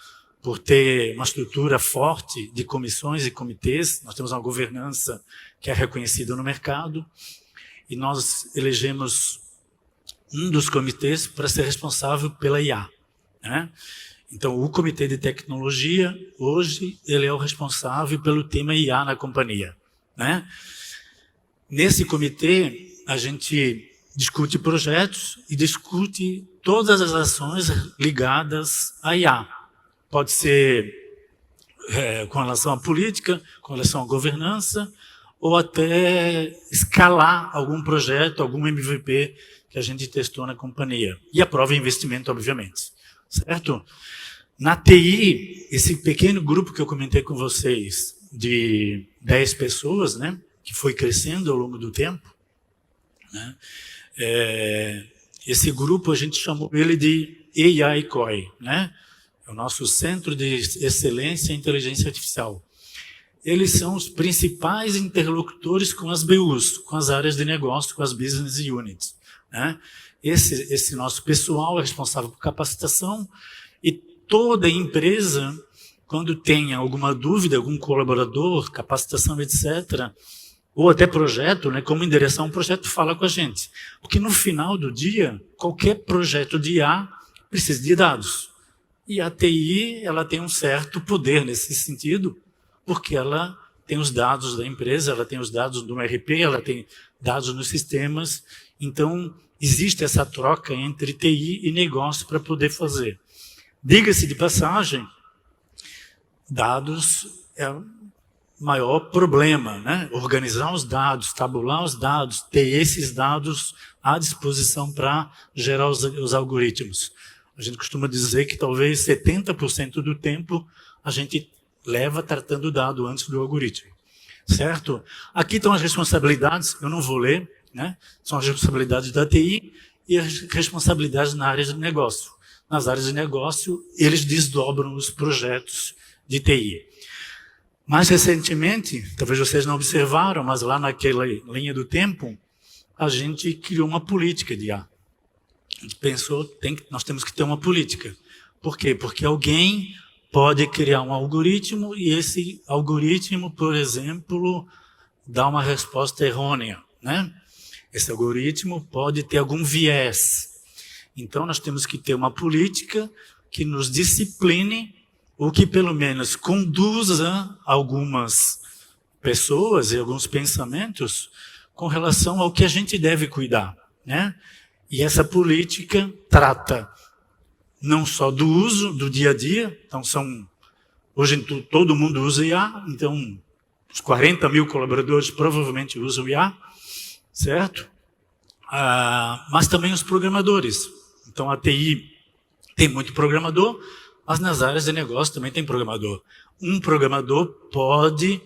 por ter uma estrutura forte de comissões e comitês. Nós temos uma governança que é reconhecida no mercado, e nós elegemos um dos comitês para ser responsável pela IA, né? Então, o Comitê de Tecnologia, hoje, ele é o responsável pelo tema IA na companhia, né? Nesse comitê, a gente discute projetos e discute todas as ações ligadas à IA. Pode ser com relação à política, com relação à governança, ou até escalar algum projeto, algum MVP que a gente testou na companhia. E aprova investimento, obviamente. Certo? Na TI, esse pequeno grupo que eu comentei com vocês, de 10 pessoas, né, que foi crescendo ao longo do tempo, né, esse grupo a gente chamou ele de AI COI, né? É o nosso Centro de Excelência em Inteligência Artificial. Eles são os principais interlocutores com as BUs, com as áreas de negócio, com as business units, né? Esse nosso pessoal é responsável por capacitação, e toda empresa, quando tem alguma dúvida, algum colaborador, capacitação, etc., ou até projeto, né, como endereçar um projeto, fala com a gente. Porque no final do dia, qualquer projeto de IA precisa de dados. E a TI, ela tem um certo poder nesse sentido, porque ela tem os dados da empresa, ela tem os dados do ERP, ela tem dados nos sistemas. Então, existe essa troca entre TI e negócio para poder fazer. Diga-se de passagem, dados é o maior problema, né? Organizar os dados, tabular os dados, ter esses dados à disposição para gerar os algoritmos. A gente costuma dizer que talvez 70% do tempo a gente leva tratando o dado antes do algoritmo. Certo? Aqui estão as responsabilidades, eu não vou ler, né? São as responsabilidades da TI e as responsabilidades na área de negócio. Nas áreas de negócio, eles desdobram os projetos de TI. Mais recentemente, talvez vocês não observaram, mas lá naquela linha do tempo, a gente criou uma política de IA. A gente pensou, nós temos que ter uma política. Por quê? Porque alguém pode criar um algoritmo e esse algoritmo, por exemplo, dá uma resposta errônea, né? Esse algoritmo pode ter algum viés. Então, nós temos que ter uma política que nos discipline, ou que pelo menos conduza algumas pessoas e alguns pensamentos com relação ao que a gente deve cuidar, né? E essa política trata não só do uso do dia a dia, então hoje todo mundo usa IA, então os 40 mil colaboradores provavelmente usam IA, certo? Mas também os programadores. Então a TI tem muito programador, mas nas áreas de negócio também tem programador. Um programador pode,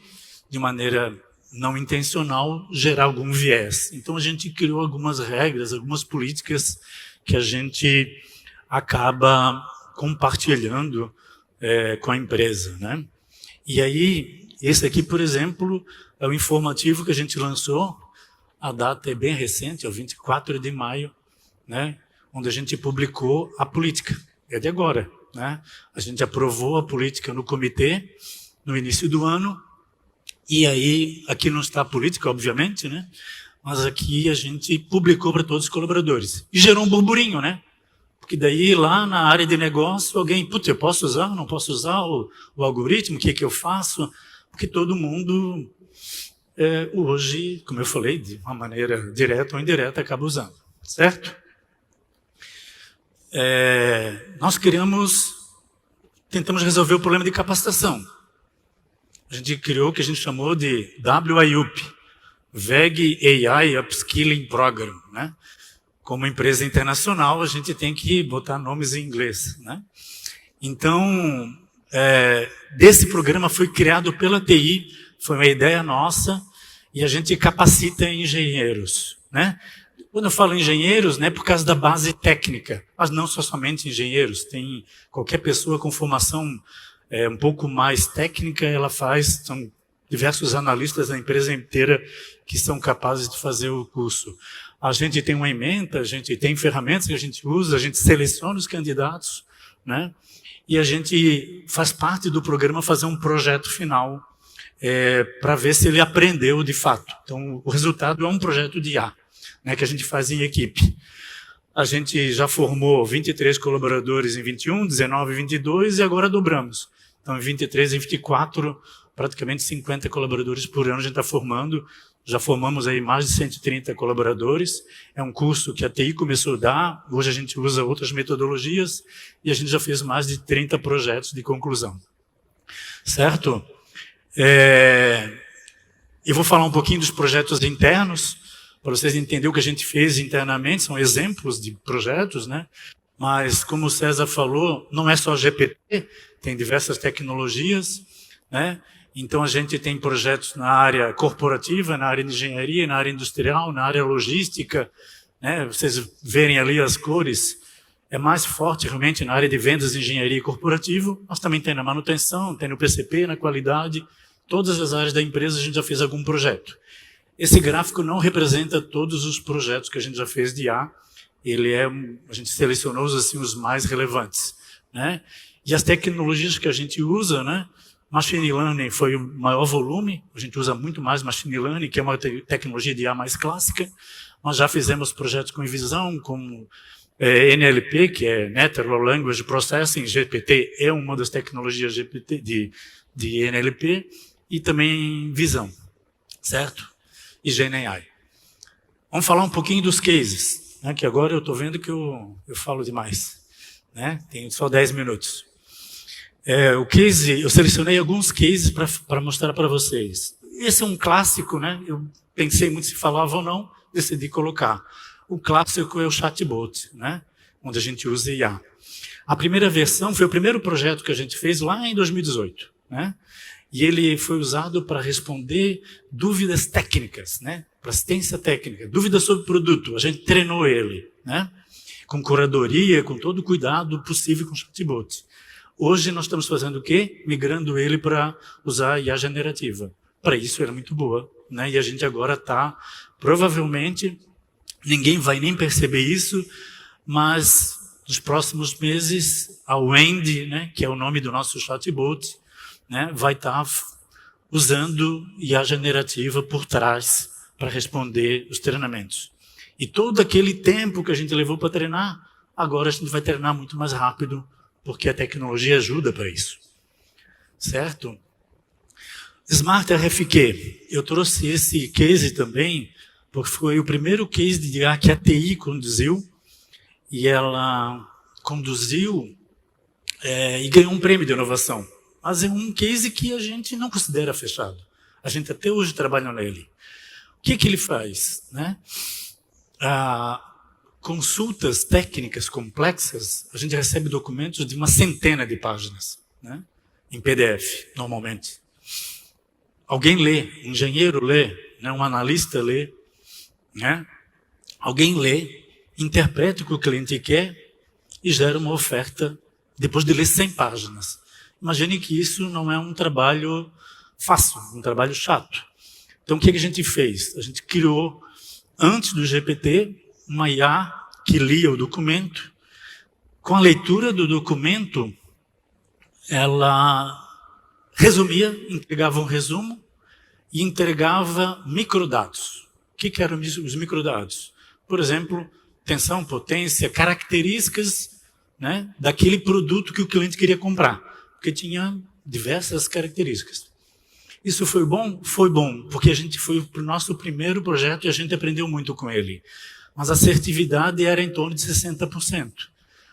de maneira não intencional, gerar algum viés. Então a gente criou algumas regras, algumas políticas que a gente acaba compartilhando com a empresa, né? E aí, esse aqui, por exemplo, é o informativo que a gente lançou, a data é bem recente, é o 24 de maio, né? Onde a gente publicou a política, é de agora, né? A gente aprovou a política no comitê, no início do ano, e aí, aqui não está a política, obviamente, né? Mas aqui a gente publicou para todos os colaboradores. E gerou um burburinho, né? Porque daí, lá na área de negócio, alguém, putz, eu posso usar, não posso usar o algoritmo, o que é que eu faço? Porque todo mundo, hoje, como eu falei, de uma maneira direta ou indireta, acaba usando, certo? Nós tentamos resolver o problema de capacitação. A gente criou o que a gente chamou de WIUP, VEG AI Upskilling Program, né? Como empresa internacional, a gente tem que botar nomes em inglês, né? Então, desse programa foi criado pela TI, foi uma ideia nossa, e a gente capacita engenheiros, né? Quando eu falo engenheiros, né, por causa da base técnica, mas não somente engenheiros, tem qualquer pessoa com formação um pouco mais técnica, são diversos analistas da empresa inteira que são capazes de fazer o curso. A gente tem uma ementa, a gente tem ferramentas que a gente usa, a gente seleciona os candidatos né? E a gente faz parte do programa fazer um projeto final para ver se ele aprendeu de fato. Então, o resultado é um projeto de IA, né, que a gente faz em equipe. A gente já formou 23 colaboradores em 21, 19 em 22 e agora dobramos. Então, em 23 e 24, praticamente 50 colaboradores por ano a gente está formando. Já formamos aí mais de 130 colaboradores. É um curso que a TI começou a dar. Hoje a gente usa outras metodologias e a gente já fez mais de 30 projetos de conclusão. Certo? Eu vou falar um pouquinho dos projetos internos, para vocês entenderem o que a gente fez internamente. São exemplos de projetos, né? Mas, como o César falou, não é só GPT, tem diversas tecnologias, né? Então, a gente tem projetos na área corporativa, na área de engenharia, na área industrial, na área logística, né? Vocês verem ali as cores, é mais forte realmente na área de vendas, engenharia e corporativo, mas também tem na manutenção, tem no PCP, na qualidade, todas as áreas da empresa a gente já fez algum projeto. Esse gráfico não representa todos os projetos que a gente já fez de IA, a gente selecionou assim, os mais relevantes, né? E as tecnologias que a gente usa, né? Machine Learning foi o maior volume, a gente usa muito mais Machine Learning, que é uma tecnologia de IA mais clássica, mas já fizemos projetos com visão, como NLP, que é Natural Language Processing, GPT é uma das tecnologias GPT de NLP, e também visão, certo? E GenAI. Vamos falar um pouquinho dos cases, né, que agora eu estou vendo que eu falo demais, né? Tenho só 10 minutos. O case, eu selecionei alguns cases para mostrar para vocês. Esse é um clássico, né? Eu pensei muito se falava ou não, decidi colocar. O clássico é o chatbot, né? Onde a gente usa IA. A primeira versão foi o primeiro projeto que a gente fez lá em 2018, né? E ele foi usado para responder dúvidas técnicas, né? Para assistência técnica, dúvidas sobre o produto. A gente treinou ele, né? Com curadoria, com todo o cuidado possível com o chatbot. Hoje nós estamos fazendo o quê? Migrando ele para usar a IA generativa. Para isso era muito boa, né? E a gente agora está, provavelmente, ninguém vai nem perceber isso, mas nos próximos meses, a Wendy, né, que é o nome do nosso chatbot, né, vai estar usando IA generativa por trás para responder os treinamentos. E todo aquele tempo que a gente levou para treinar, agora a gente vai treinar muito mais rápido, porque a tecnologia ajuda para isso. Certo? Smart RFQ. Eu trouxe esse case também, porque foi o primeiro case de IA que a TI conduziu, e ela conduziu e ganhou um prêmio de inovação. Mas é um case que a gente não considera fechado. A gente até hoje trabalha nele. O que ele faz? Né? Consultas técnicas complexas, a gente recebe documentos de uma centena de páginas, né? Em PDF, normalmente. Alguém lê, um engenheiro lê, né? Um analista lê, né? Alguém lê, interpreta o que o cliente quer e gera uma oferta depois de ler 100 páginas. Imagine que isso não é um trabalho fácil, um trabalho chato. Então, o que a gente fez? A gente criou, antes do GPT, uma IA que lia o documento. Com a leitura do documento, ela resumia, entregava um resumo e entregava microdados. O que eram os microdados? Por exemplo, tensão, potência, características, né, daquele produto que o cliente queria comprar, porque tinha diversas características. Isso foi bom? Foi bom, porque a gente foi para o nosso primeiro projeto e a gente aprendeu muito com ele. Mas a assertividade era em torno de 60%.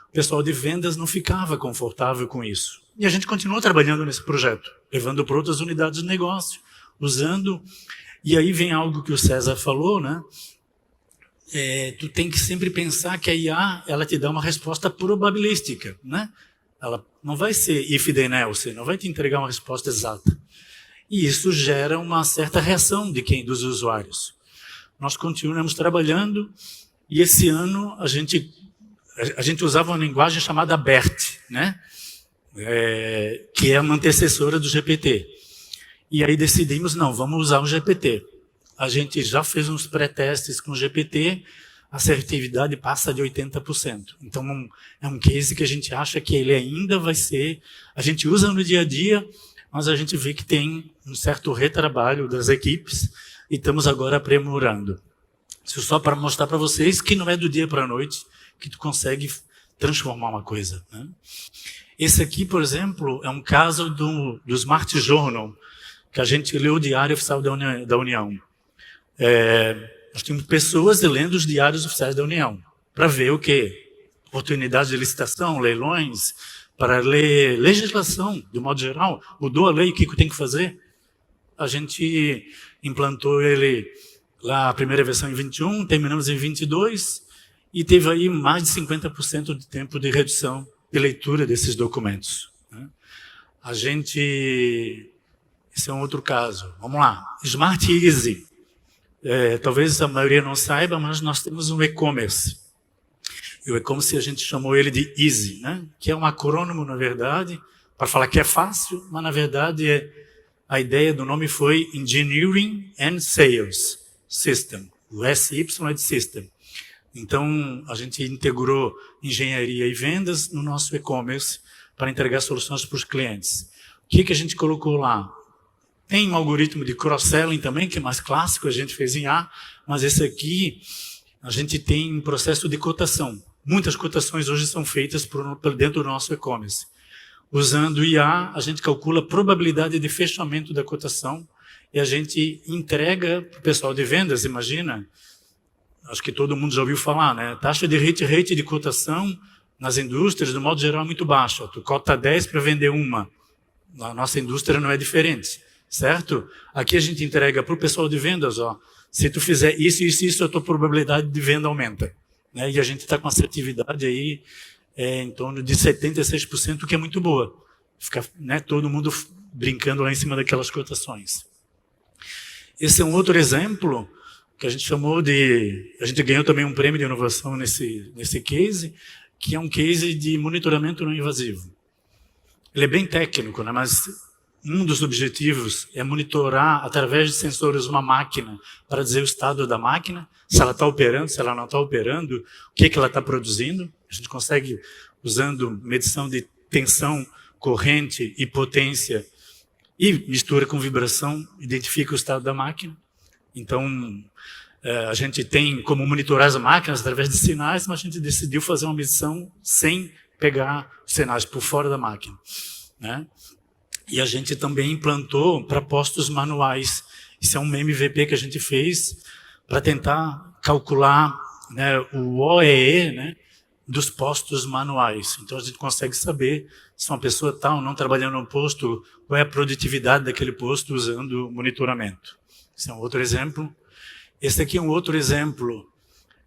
O pessoal de vendas não ficava confortável com isso. E a gente continuou trabalhando nesse projeto, levando para outras unidades de negócio, usando. E aí vem algo que o César falou, né? Tu tem que sempre pensar que a IA ela te dá uma resposta probabilística, né? Ela não vai ser if then else, não vai te entregar uma resposta exata. E isso gera uma certa reação dos usuários. Nós continuamos trabalhando e esse ano a gente usava uma linguagem chamada BERT, né? Que é uma antecessora do GPT. E aí decidimos, não, vamos usar o GPT. A gente já fez uns pré-testes com o GPT, a assertividade passa de 80%. Então, é um case que a gente acha que ele ainda vai ser... A gente usa no dia a dia, mas a gente vê que tem um certo retrabalho das equipes e estamos agora aprimorando. Isso só para mostrar para vocês que não é do dia para a noite que tu consegue transformar uma coisa, né? Esse aqui, por exemplo, é um caso do Smart Journal, que a gente lê o Diário Oficial da União. Nós temos pessoas lendo os diários oficiais da União, para ver o quê? Oportunidades de licitação, leilões, para ler legislação, de modo geral. Mudou a lei, o que tem que fazer? A gente implantou ele lá, a primeira versão em 21, terminamos em 22, e teve aí mais de 50% de tempo de redução de leitura desses documentos, né? A gente... Esse é um outro caso. Vamos lá. Smart Easy. Talvez a maioria não saiba, mas nós temos um e-commerce. E o e-commerce a gente chamou ele de Easy, né? Que é um acrônimo, na verdade, para falar que é fácil, mas na verdade a ideia do nome foi Engineering and Sales System. O SY é de System. Então, a gente integrou engenharia e vendas no nosso e-commerce para entregar soluções para os clientes. O que a gente colocou lá? Tem um algoritmo de cross-selling também, que é mais clássico, a gente fez em A, mas esse aqui, a gente tem um processo de cotação. Muitas cotações hoje são feitas por dentro do nosso e-commerce. Usando IA, a gente calcula a probabilidade de fechamento da cotação e a gente entrega para o pessoal de vendas, imagina, acho que todo mundo já ouviu falar, né? Taxa de hit rate de cotação nas indústrias, de modo geral, é muito baixa. Tu cota 10 para vender uma. Na nossa indústria não é diferente, certo? Aqui a gente entrega para o pessoal de vendas, ó, se tu fizer isso, isso, isso, a tua probabilidade de venda aumenta, né? E a gente está com assertividade aí em torno de 76%, que é muito boa. Fica, né, todo mundo brincando lá em cima daquelas cotações. Esse é um outro exemplo que a gente chamou de... A gente ganhou também um prêmio de inovação nesse case, que é um case de monitoramento não invasivo. Ele é bem técnico, né? Mas um dos objetivos é monitorar, através de sensores, uma máquina, para dizer o estado da máquina, se ela está operando, se ela não está operando, o que ela está produzindo. A gente consegue, usando medição de tensão, corrente e potência, e mistura com vibração, identifica o estado da máquina. Então, a gente tem como monitorar as máquinas através de sinais, mas a gente decidiu fazer uma medição sem pegar os sinais por fora da máquina, né? E a gente também implantou para postos manuais. Isso é um MVP que a gente fez para tentar calcular, né, o OEE, né, dos postos manuais. Então, a gente consegue saber se uma pessoa está ou não trabalhando no posto, qual é a produtividade daquele posto usando monitoramento. Esse é um outro exemplo. Esse aqui é um outro exemplo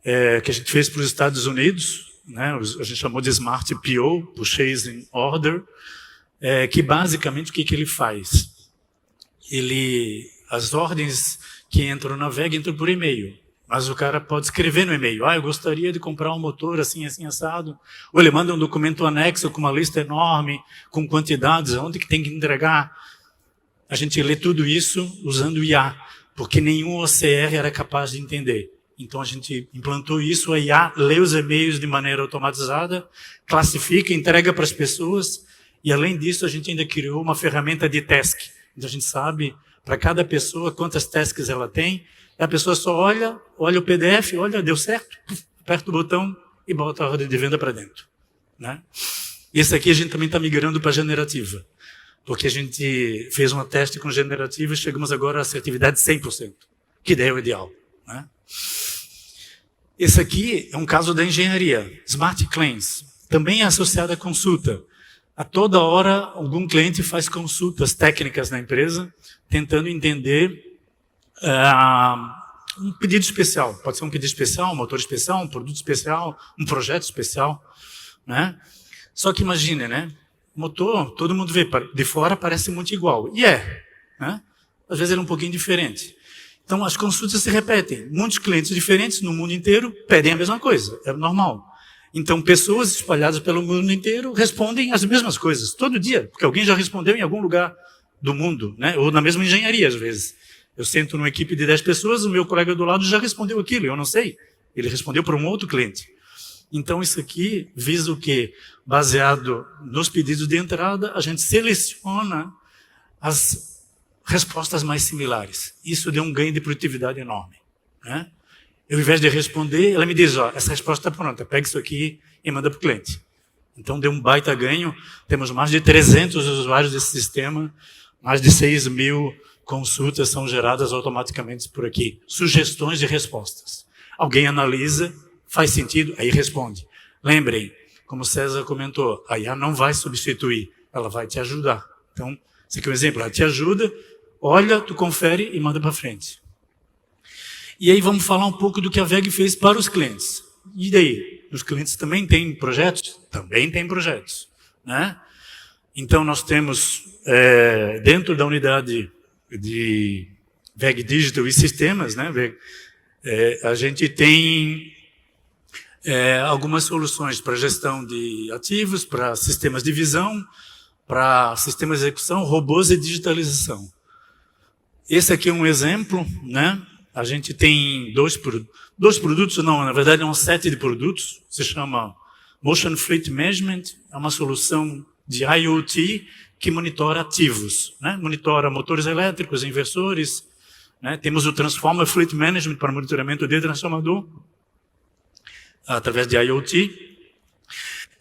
que a gente fez para os Estados Unidos, né? A gente chamou de Smart PO, Purchasing Order, que basicamente o que ele faz? As ordens que entram na VEG entram por e-mail, mas o cara pode escrever no e-mail, eu gostaria de comprar um motor assim, assim, assado, ou ele manda um documento anexo com uma lista enorme, com quantidades, onde que tem que entregar. A gente lê tudo isso usando IA, porque nenhum OCR era capaz de entender. Então, a gente implantou isso, a IA lê os e-mails de maneira automatizada, classifica, entrega para as pessoas, e além disso, a gente ainda criou uma ferramenta de task. Então, a gente sabe, para cada pessoa, quantas tasks ela tem, e a pessoa só olha o PDF, olha, deu certo, aperta o botão e bota a ordem de venda para dentro, né? Esse aqui a gente também está migrando para generativa, porque a gente fez um teste com generativa e chegamos agora à assertividade de 100%, que daí é o ideal, né? Esse aqui é um caso da engenharia, Smart Claims, também é associado à consulta. A toda hora, algum cliente faz consultas técnicas na empresa, tentando entender um pedido especial. Pode ser um pedido especial, um motor especial, um produto especial, um projeto especial, né? Só que imagine, né? Motor, todo mundo vê, de fora parece muito igual. E né? Às vezes ele é um pouquinho diferente. Então, as consultas se repetem. Muitos clientes diferentes no mundo inteiro pedem a mesma coisa. É normal. Então, pessoas espalhadas pelo mundo inteiro respondem as mesmas coisas, todo dia, porque alguém já respondeu em algum lugar do mundo, né? Ou na mesma engenharia, às vezes. Eu sento numa equipe de 10 pessoas, o meu colega do lado já respondeu aquilo, eu não sei. Ele respondeu para um outro cliente. Então, isso aqui visa o quê? Baseado nos pedidos de entrada, a gente seleciona as respostas mais similares. Isso deu um ganho de produtividade enorme, né? Eu, ao invés de responder, ela me diz, ó, essa resposta está pronta, pega isso aqui e manda para o cliente. Então, deu um baita ganho. Temos mais de 300 usuários desse sistema, mais de 6.000 consultas são geradas automaticamente por aqui. Sugestões de respostas. Alguém analisa, faz sentido, aí responde. Lembrem, como o César comentou, a IA não vai substituir, ela vai te ajudar. Então, esse aqui é um exemplo, ela te ajuda, olha, tu confere e manda para frente. E aí vamos falar um pouco do que a VEG fez para os clientes. E daí? Os clientes também têm projetos? Também têm projetos, né? Então, nós temos, dentro da unidade de VEG Digital e Sistemas, né, a gente tem algumas soluções para gestão de ativos, para sistemas de visão, para sistemas de execução, robôs e digitalização. Esse aqui é um exemplo, né? A gente tem dois produtos, não, na verdade é um set de produtos, se chama Motion Fleet Management, é uma solução de IoT que monitora ativos, né? Monitora motores elétricos, inversores, né? Temos o Transformer Fleet Management para monitoramento de transformador, através de IoT.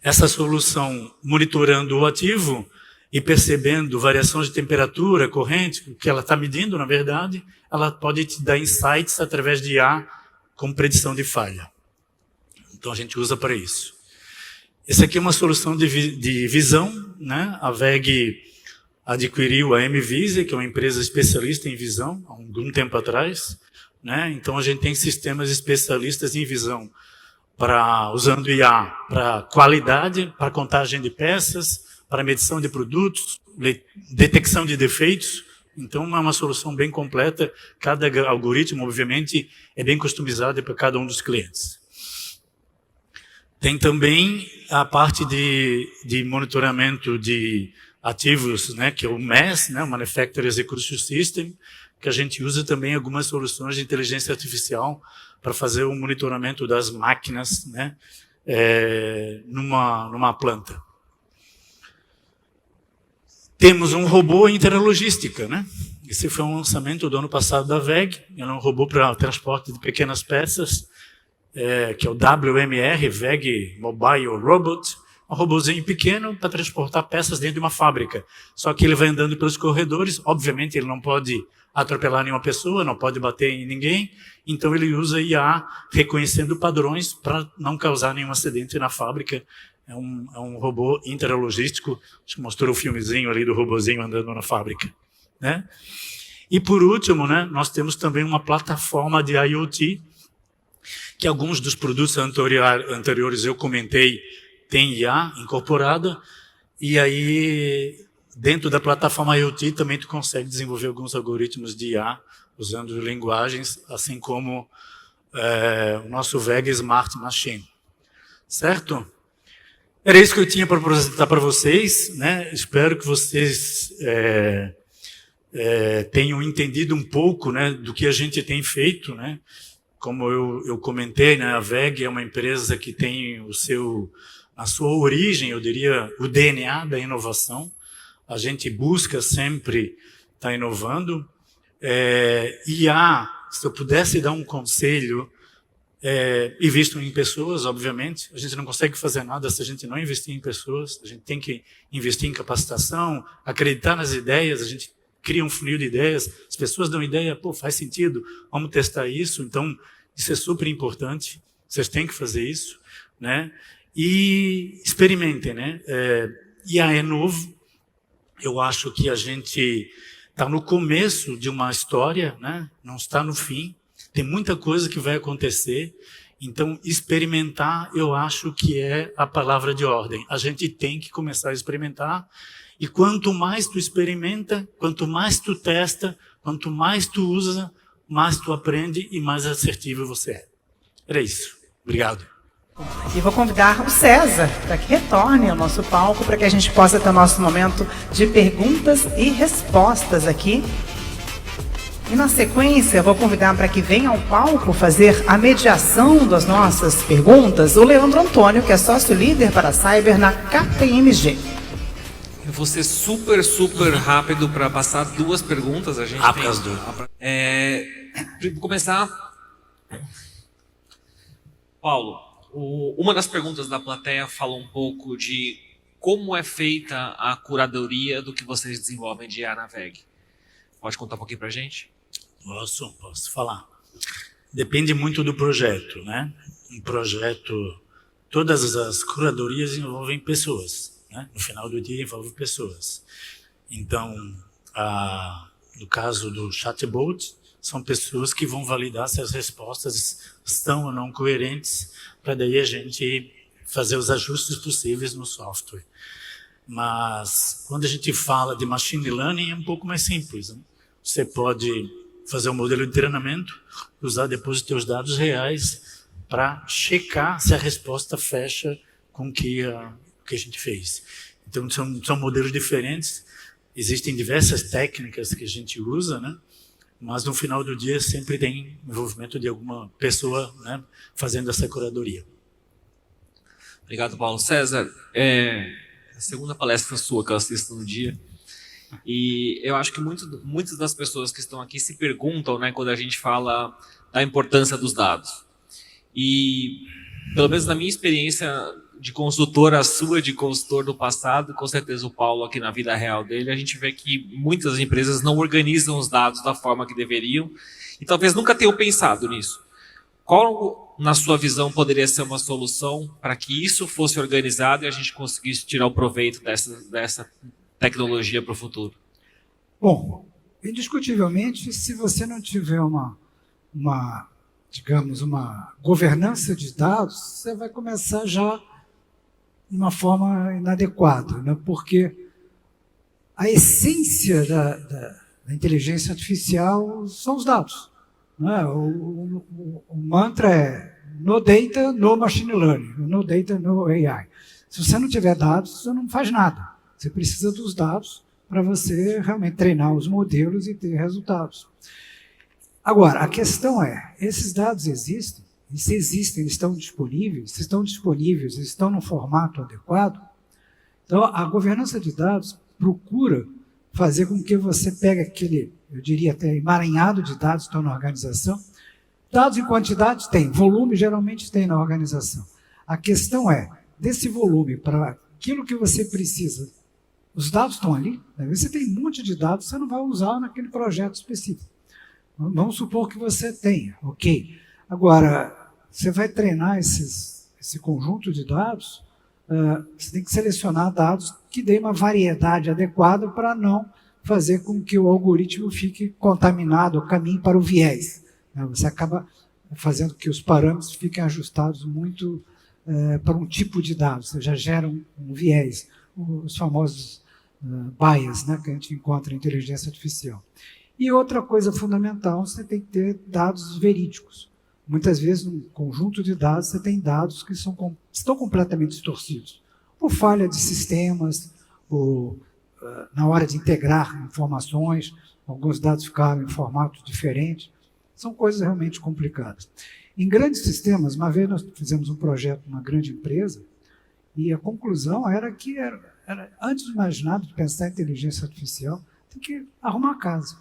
Essa solução, monitorando o ativo e percebendo variações de temperatura, corrente, o que ela está medindo, na verdade, ela pode te dar insights através de IA com predição de falha. Então, a gente usa para isso. Essa aqui é uma solução de visão, né? A VEG adquiriu a MVise, que é uma empresa especialista em visão, há algum tempo atrás, né? Então, a gente tem sistemas especialistas em visão, usando IA para qualidade, para contagem de peças, para medição de produtos, detecção de defeitos. Então, é uma solução bem completa. Cada algoritmo, obviamente, é bem customizado para cada um dos clientes. Tem também a parte de monitoramento de ativos, né, que é o MES, né, o Manufacturing Execution System, que a gente usa também algumas soluções de inteligência artificial para fazer o monitoramento das máquinas, né, numa planta. Temos um robô interlogística, né? Esse foi um lançamento do ano passado da VEG. Ele é um robô para transporte de pequenas peças, que é o WMR, VEG Mobile Robot. Um robôzinho pequeno para transportar peças dentro de uma fábrica. Só que ele vai andando pelos corredores. Obviamente, ele não pode atropelar nenhuma pessoa, não pode bater em ninguém. Então, ele usa IA reconhecendo padrões para não causar nenhum acidente na fábrica. É um robô interlogístico. Acho que mostrou o filmezinho ali do robozinho andando na fábrica, né? E por último, né, nós temos também uma plataforma de IoT, que alguns dos produtos anteriores eu comentei, tem IA incorporada, e aí dentro da plataforma IoT também tu consegue desenvolver alguns algoritmos de IA, usando linguagens, assim como o nosso VEG Smart Machine. Certo? Era isso que eu tinha para apresentar para vocês, né? Espero que vocês tenham entendido um pouco, né, do que a gente tem feito, né? Como eu comentei, né, a VEG é uma empresa que tem a sua origem, eu diria, o DNA da inovação. A gente busca sempre estar inovando. IA, se eu pudesse dar um conselho, investam em pessoas, obviamente. A gente não consegue fazer nada se a gente não investir em pessoas. A gente tem que investir em capacitação, acreditar nas ideias. A gente cria um funil de ideias. As pessoas dão ideia, pô, faz sentido, vamos testar isso. Então, isso é super importante. Vocês têm que fazer isso, né? E experimentem, né? IA é novo. Eu acho que a gente está no começo de uma história, né? Não está no fim. Tem muita coisa que vai acontecer, então experimentar eu acho que é a palavra de ordem. A gente tem que começar a experimentar, e quanto mais tu experimenta, quanto mais tu testa, quanto mais tu usa, mais tu aprende e mais assertivo você é. Era isso. Obrigado. E vou convidar o César para que retorne ao nosso palco, para que a gente possa ter o nosso momento de perguntas e respostas aqui. E na sequência, vou convidar para que venha ao palco fazer a mediação das nossas perguntas o Leandro Antônio, que é sócio-líder para a Cyber na KPMG. Eu vou ser super rápido para passar duas perguntas. A gente Rápidas tem... duas. Vou começar. Paulo, uma das perguntas da plateia fala um pouco de como é feita a curadoria do que vocês desenvolvem de IA na VEG. Pode contar um pouquinho para a gente? Posso falar. Depende muito do projeto, né? Um projeto, todas as curadorias envolvem pessoas, né? No final do dia envolve pessoas. Então, no caso do chatbot, são pessoas que vão validar se as respostas estão ou não coerentes, para daí a gente fazer os ajustes possíveis no software. Mas quando a gente fala de machine learning é um pouco mais simples, né? Você pode fazer um modelo de treinamento, usar depois os seus dados reais para checar se a resposta fecha com o que a gente fez. Então, são modelos diferentes. Existem diversas técnicas que a gente usa, né? Mas no final do dia sempre tem envolvimento de alguma pessoa, né, fazendo essa curadoria. Obrigado, Paulo. César, é a segunda palestra sua que eu assisto no dia. E eu acho que muitas das pessoas que estão aqui se perguntam, né, quando a gente fala da importância dos dados. E, pelo menos na minha experiência de consultor, a sua de consultor do passado, com certeza o Paulo aqui na vida real dele, a gente vê que muitas empresas não organizam os dados da forma que deveriam e talvez nunca tenham pensado nisso. Qual, na sua visão, poderia ser uma solução para que isso fosse organizado e a gente conseguisse tirar o proveito dessa tecnologia para o futuro? Bom, indiscutivelmente, se você não tiver digamos, uma governança de dados, você vai começar já de uma forma inadequada, né? Porque a essência da inteligência artificial são os dados, né? O mantra é no data, no machine learning, no data, no AI. Se você não tiver dados, você não faz nada. Você precisa dos dados para você realmente treinar os modelos e ter resultados. Agora, a questão é, esses dados existem? E se existem, eles estão disponíveis? Se estão disponíveis, eles estão no formato adequado? Então, a governança de dados procura fazer com que você pegue aquele, eu diria até emaranhado de dados que estão na organização. Dados em quantidade tem, volume geralmente tem na organização. A questão é, desse volume para aquilo que você precisa, os dados estão ali, né? Você tem um monte de dados, você não vai usar naquele projeto específico. Vamos supor que você tenha, ok. Agora, você vai treinar esse conjunto de dados, você tem que selecionar dados que deem uma variedade adequada para não fazer com que o algoritmo fique contaminado ou caminhe para o viés, né? Você acaba fazendo que os parâmetros fiquem ajustados muito para um tipo de dados, você já gera um viés, os famosos bias, né, que a gente encontra em inteligência artificial. E outra coisa fundamental, você tem que ter dados verídicos. Muitas vezes, num conjunto de dados, você tem dados que estão completamente distorcidos. Por falha de sistemas, ou na hora de integrar informações, alguns dados ficaram em formato diferente. São coisas realmente complicadas. Em grandes sistemas, uma vez nós fizemos um projeto numa grande empresa, e a conclusão era que, antes de mais nada, de pensar em inteligência artificial, tem que arrumar a casa.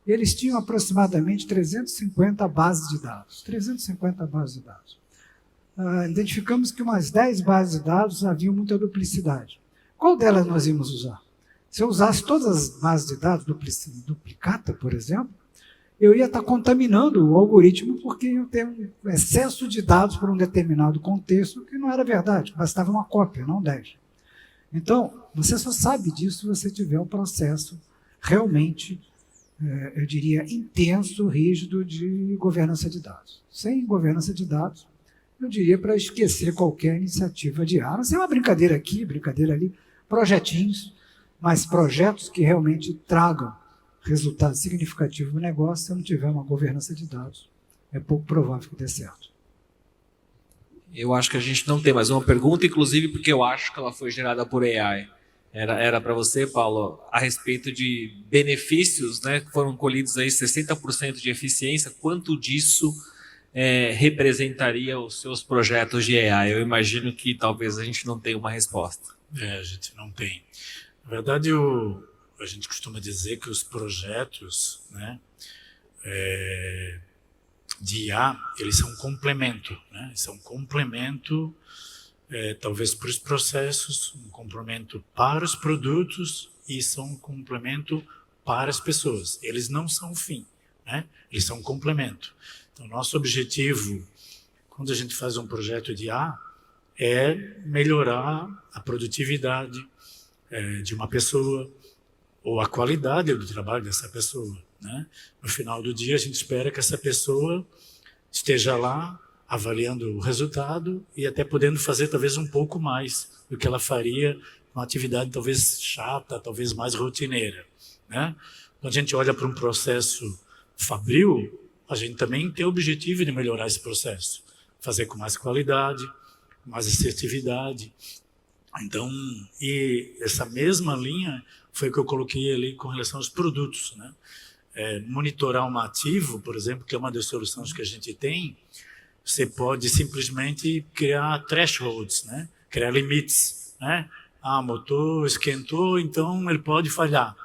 Eles tinham aproximadamente 350 bases de dados. 350 bases de dados. Identificamos que umas 10 bases de dados haviam muita duplicidade. Qual delas nós íamos usar? Se eu usasse todas as bases de dados duplicata, por exemplo, eu ia estar contaminando o algoritmo porque eu tenho um excesso de dados para um determinado contexto que não era verdade, bastava uma cópia, não 10. Então, você só sabe disso se você tiver um processo realmente, eu diria, intenso, rígido de governança de dados. Sem governança de dados, eu diria para esquecer qualquer iniciativa de IA. Não sei, uma brincadeira aqui, brincadeira ali, projetinhos, mas projetos que realmente tragam resultado significativo no negócio, se eu não tiver uma governança de dados, é pouco provável que dê certo. Eu acho que a gente não tem mais uma pergunta, inclusive porque eu acho que ela foi gerada por AI. era para você, Paulo, a respeito de benefícios, né, que foram colhidos aí 60% de eficiência. Quanto disso representaria os seus projetos de AI? Eu imagino que talvez a gente não tenha uma resposta. A gente não tem. Na verdade, a gente costuma dizer que os projetos, né, de IA, eles são um complemento, né? São um complemento, talvez para os processos, um complemento para os produtos e são um complemento para as pessoas. Eles não são o fim, né? Eles são um complemento. Então, nosso objetivo, quando a gente faz um projeto de IA, é melhorar a produtividade de uma pessoa ou a qualidade do trabalho dessa pessoa, né? No final do dia, a gente espera que essa pessoa esteja lá avaliando o resultado e até podendo fazer talvez um pouco mais do que ela faria uma atividade talvez chata, talvez mais rotineira, né? Quando a gente olha para um processo fabril, a gente também tem o objetivo de melhorar esse processo, fazer com mais qualidade, mais assertividade. Então, e essa mesma linha foi que eu coloquei ali com relação aos produtos, né? Monitorar um ativo, por exemplo, que é uma das soluções que a gente tem, você pode simplesmente criar thresholds, né? Criar limites, né? O motor esquentou, então ele pode falhar.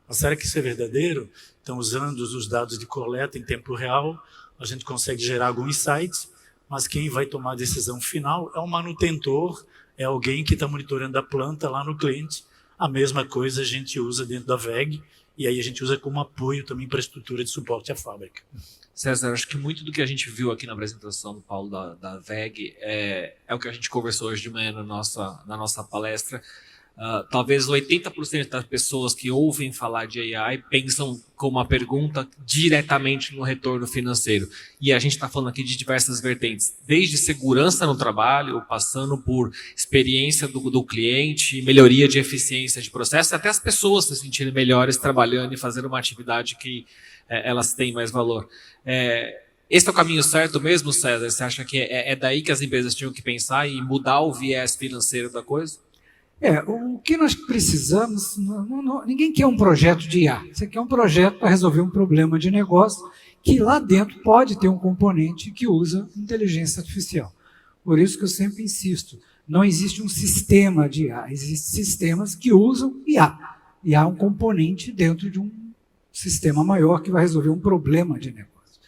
Mas será que isso é verdadeiro? Então, usando os dados de coleta em tempo real, a gente consegue gerar algum insight, mas quem vai tomar a decisão final é o manutentor, é alguém que está monitorando a planta lá no cliente. A mesma coisa a gente usa dentro da VEG, e aí a gente usa como apoio também para a estrutura de suporte à fábrica. César, acho que muito do que a gente viu aqui na apresentação do Paulo da VEG é o que a gente conversou hoje de manhã na nossa palestra. Talvez 80% das pessoas que ouvem falar de AI pensam com uma pergunta diretamente no retorno financeiro. E a gente está falando aqui de diversas vertentes, desde segurança no trabalho, passando por experiência do cliente, melhoria de eficiência de processo, até as pessoas se sentirem melhores trabalhando e fazendo uma atividade que elas têm mais valor. Esse é o caminho certo mesmo, César? Você acha que é daí que as empresas tinham que pensar e mudar o viés financeiro da coisa? O que nós precisamos, ninguém quer um projeto de IA, você quer um projeto para resolver um problema de negócio que lá dentro pode ter um componente que usa inteligência artificial. Por isso que eu sempre insisto, não existe um sistema de IA, existem sistemas que usam IA. IA é um componente dentro de um sistema maior que vai resolver um problema de negócio.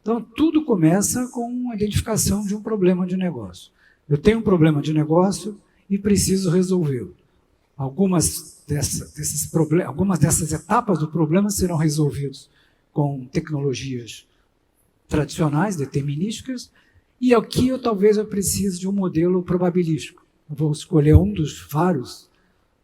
Então, tudo começa com a identificação de um problema de negócio. Eu tenho um problema de negócio e preciso resolvê-lo. Algumas dessas etapas do problema serão resolvidas com tecnologias tradicionais, determinísticas, e aqui talvez eu precise de um modelo probabilístico. Eu vou escolher um dos vários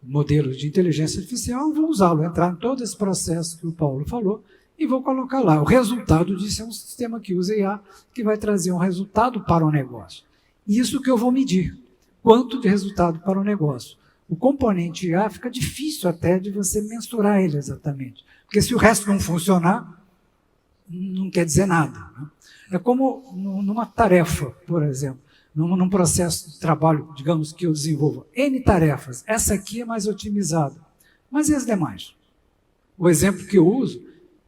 modelos de inteligência artificial, vou usá-lo, entrar em todo esse processo que o Paulo falou, e vou colocar lá. O resultado disso é um sistema que usa IA, que vai trazer um resultado para o negócio. Isso que eu vou medir. Quanto de resultado para o negócio. O componente IA fica difícil até de você mensurar ele exatamente. Porque se o resto não funcionar, não quer dizer nada, né? É como numa tarefa, por exemplo, num processo de trabalho, digamos que eu desenvolva N tarefas. Essa aqui é mais otimizada. Mas e as demais? O exemplo que eu uso,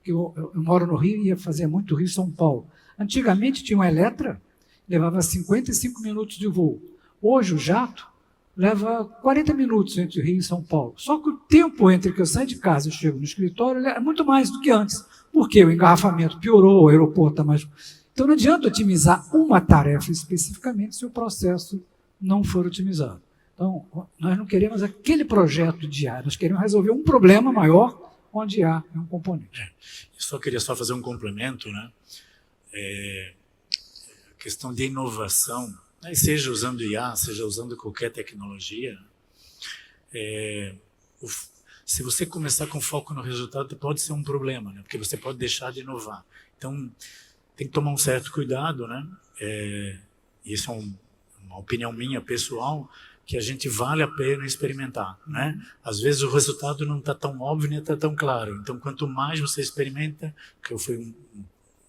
que eu moro no Rio e ia fazer muito Rio-São Paulo. Antigamente tinha uma Eletra, levava 55 minutos de voo. Hoje o jato leva 40 minutos entre Rio e São Paulo. Só que o tempo entre que eu saio de casa e chego no escritório é muito mais do que antes. Porque o engarrafamento piorou, o aeroporto está mais... Então não adianta otimizar uma tarefa especificamente se o processo não for otimizado. Então, nós não queremos aquele projeto de IA, nós queremos resolver um problema maior onde IA é um componente. Eu queria fazer um complemento, né? A questão de inovação, seja usando IA, seja usando qualquer tecnologia, se você começar com foco no resultado, pode ser um problema, né? Porque você pode deixar de inovar. Então, tem que tomar um certo cuidado, né? Isso é uma opinião minha, pessoal, que a gente vale a pena experimentar, né? Às vezes o resultado não está tão óbvio, nem está tão claro. Então, quanto mais você experimenta, que foi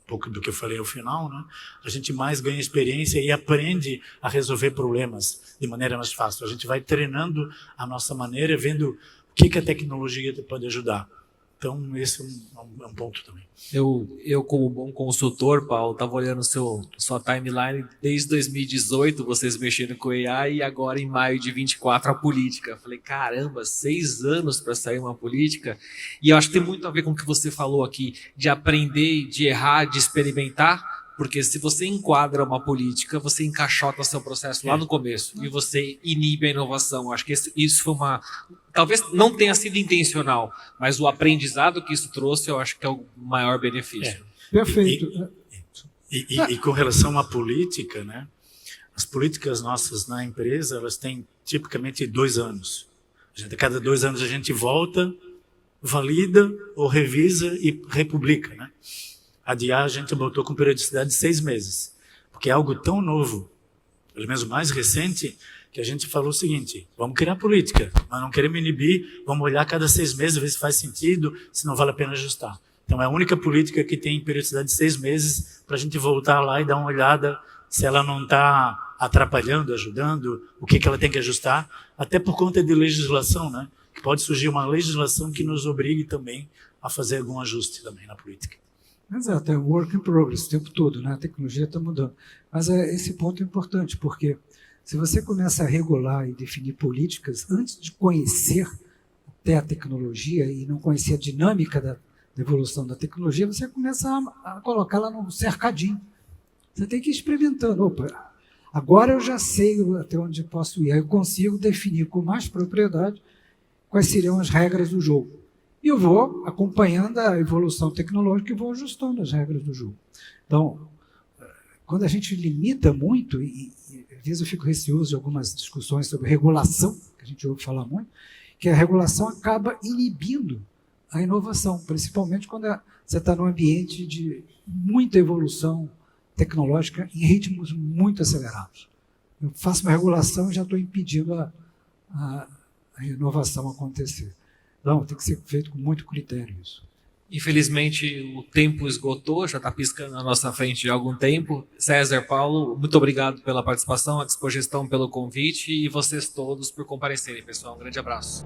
pouco do que eu falei ao final, né? A gente mais ganha experiência e aprende a resolver problemas de maneira mais fácil. A gente vai treinando a nossa maneira, vendo o que a tecnologia pode ajudar. Então, esse é um ponto também. Eu como bom consultor, Paulo, estava olhando sua timeline desde 2018, vocês mexendo com AI, e agora em maio de 24 a política. Falei, caramba, 6 anos para sair uma política. E eu acho que tem muito a ver com o que você falou aqui, de aprender, de errar, de experimentar. Porque se você enquadra uma política, você encaixota seu processo lá no começo e você inibe a inovação. Acho que isso foi talvez não tenha sido intencional, mas o aprendizado que isso trouxe, eu acho que é o maior benefício. Perfeito. E com relação à política, né? As políticas nossas na empresa, elas têm tipicamente 2 anos. A cada 2 anos a gente volta, valida ou revisa e republica, né? Adiar a gente botou com periodicidade de 6 meses, porque é algo tão novo, pelo menos mais recente, que a gente falou o seguinte: vamos criar política, mas não queremos inibir, vamos olhar a cada 6 meses, ver se faz sentido, se não vale a pena ajustar. Então é a única política que tem periodicidade de 6 meses para a gente voltar lá e dar uma olhada se ela não está atrapalhando, ajudando, o que ela tem que ajustar, até por conta de legislação, né? Que pode surgir uma legislação que nos obrigue também a fazer algum ajuste também na política. Exato, é work in progress o tempo todo, né? A tecnologia está mudando. Mas esse ponto é importante, porque se você começa a regular e definir políticas antes de conhecer até a tecnologia e não conhecer a dinâmica da evolução da tecnologia, você começa a colocá-la num cercadinho. Você tem que ir experimentando. Opa, agora eu já sei até onde posso ir. Aí eu consigo definir com mais propriedade quais seriam as regras do jogo. E eu vou acompanhando a evolução tecnológica e vou ajustando as regras do jogo. Então, quando a gente limita muito, e às vezes eu fico receoso de algumas discussões sobre regulação, que a gente ouve falar muito, que a regulação acaba inibindo a inovação, principalmente quando você está num ambiente de muita evolução tecnológica em ritmos muito acelerados. Eu faço uma regulação e já estou impedindo a inovação acontecer. Não, tem que ser feito com muito critério isso. Infelizmente, o tempo esgotou, já está piscando na nossa frente há algum tempo. César, Paulo, muito obrigado pela participação, a Expogestão pelo convite e vocês todos por comparecerem, pessoal. Um grande abraço.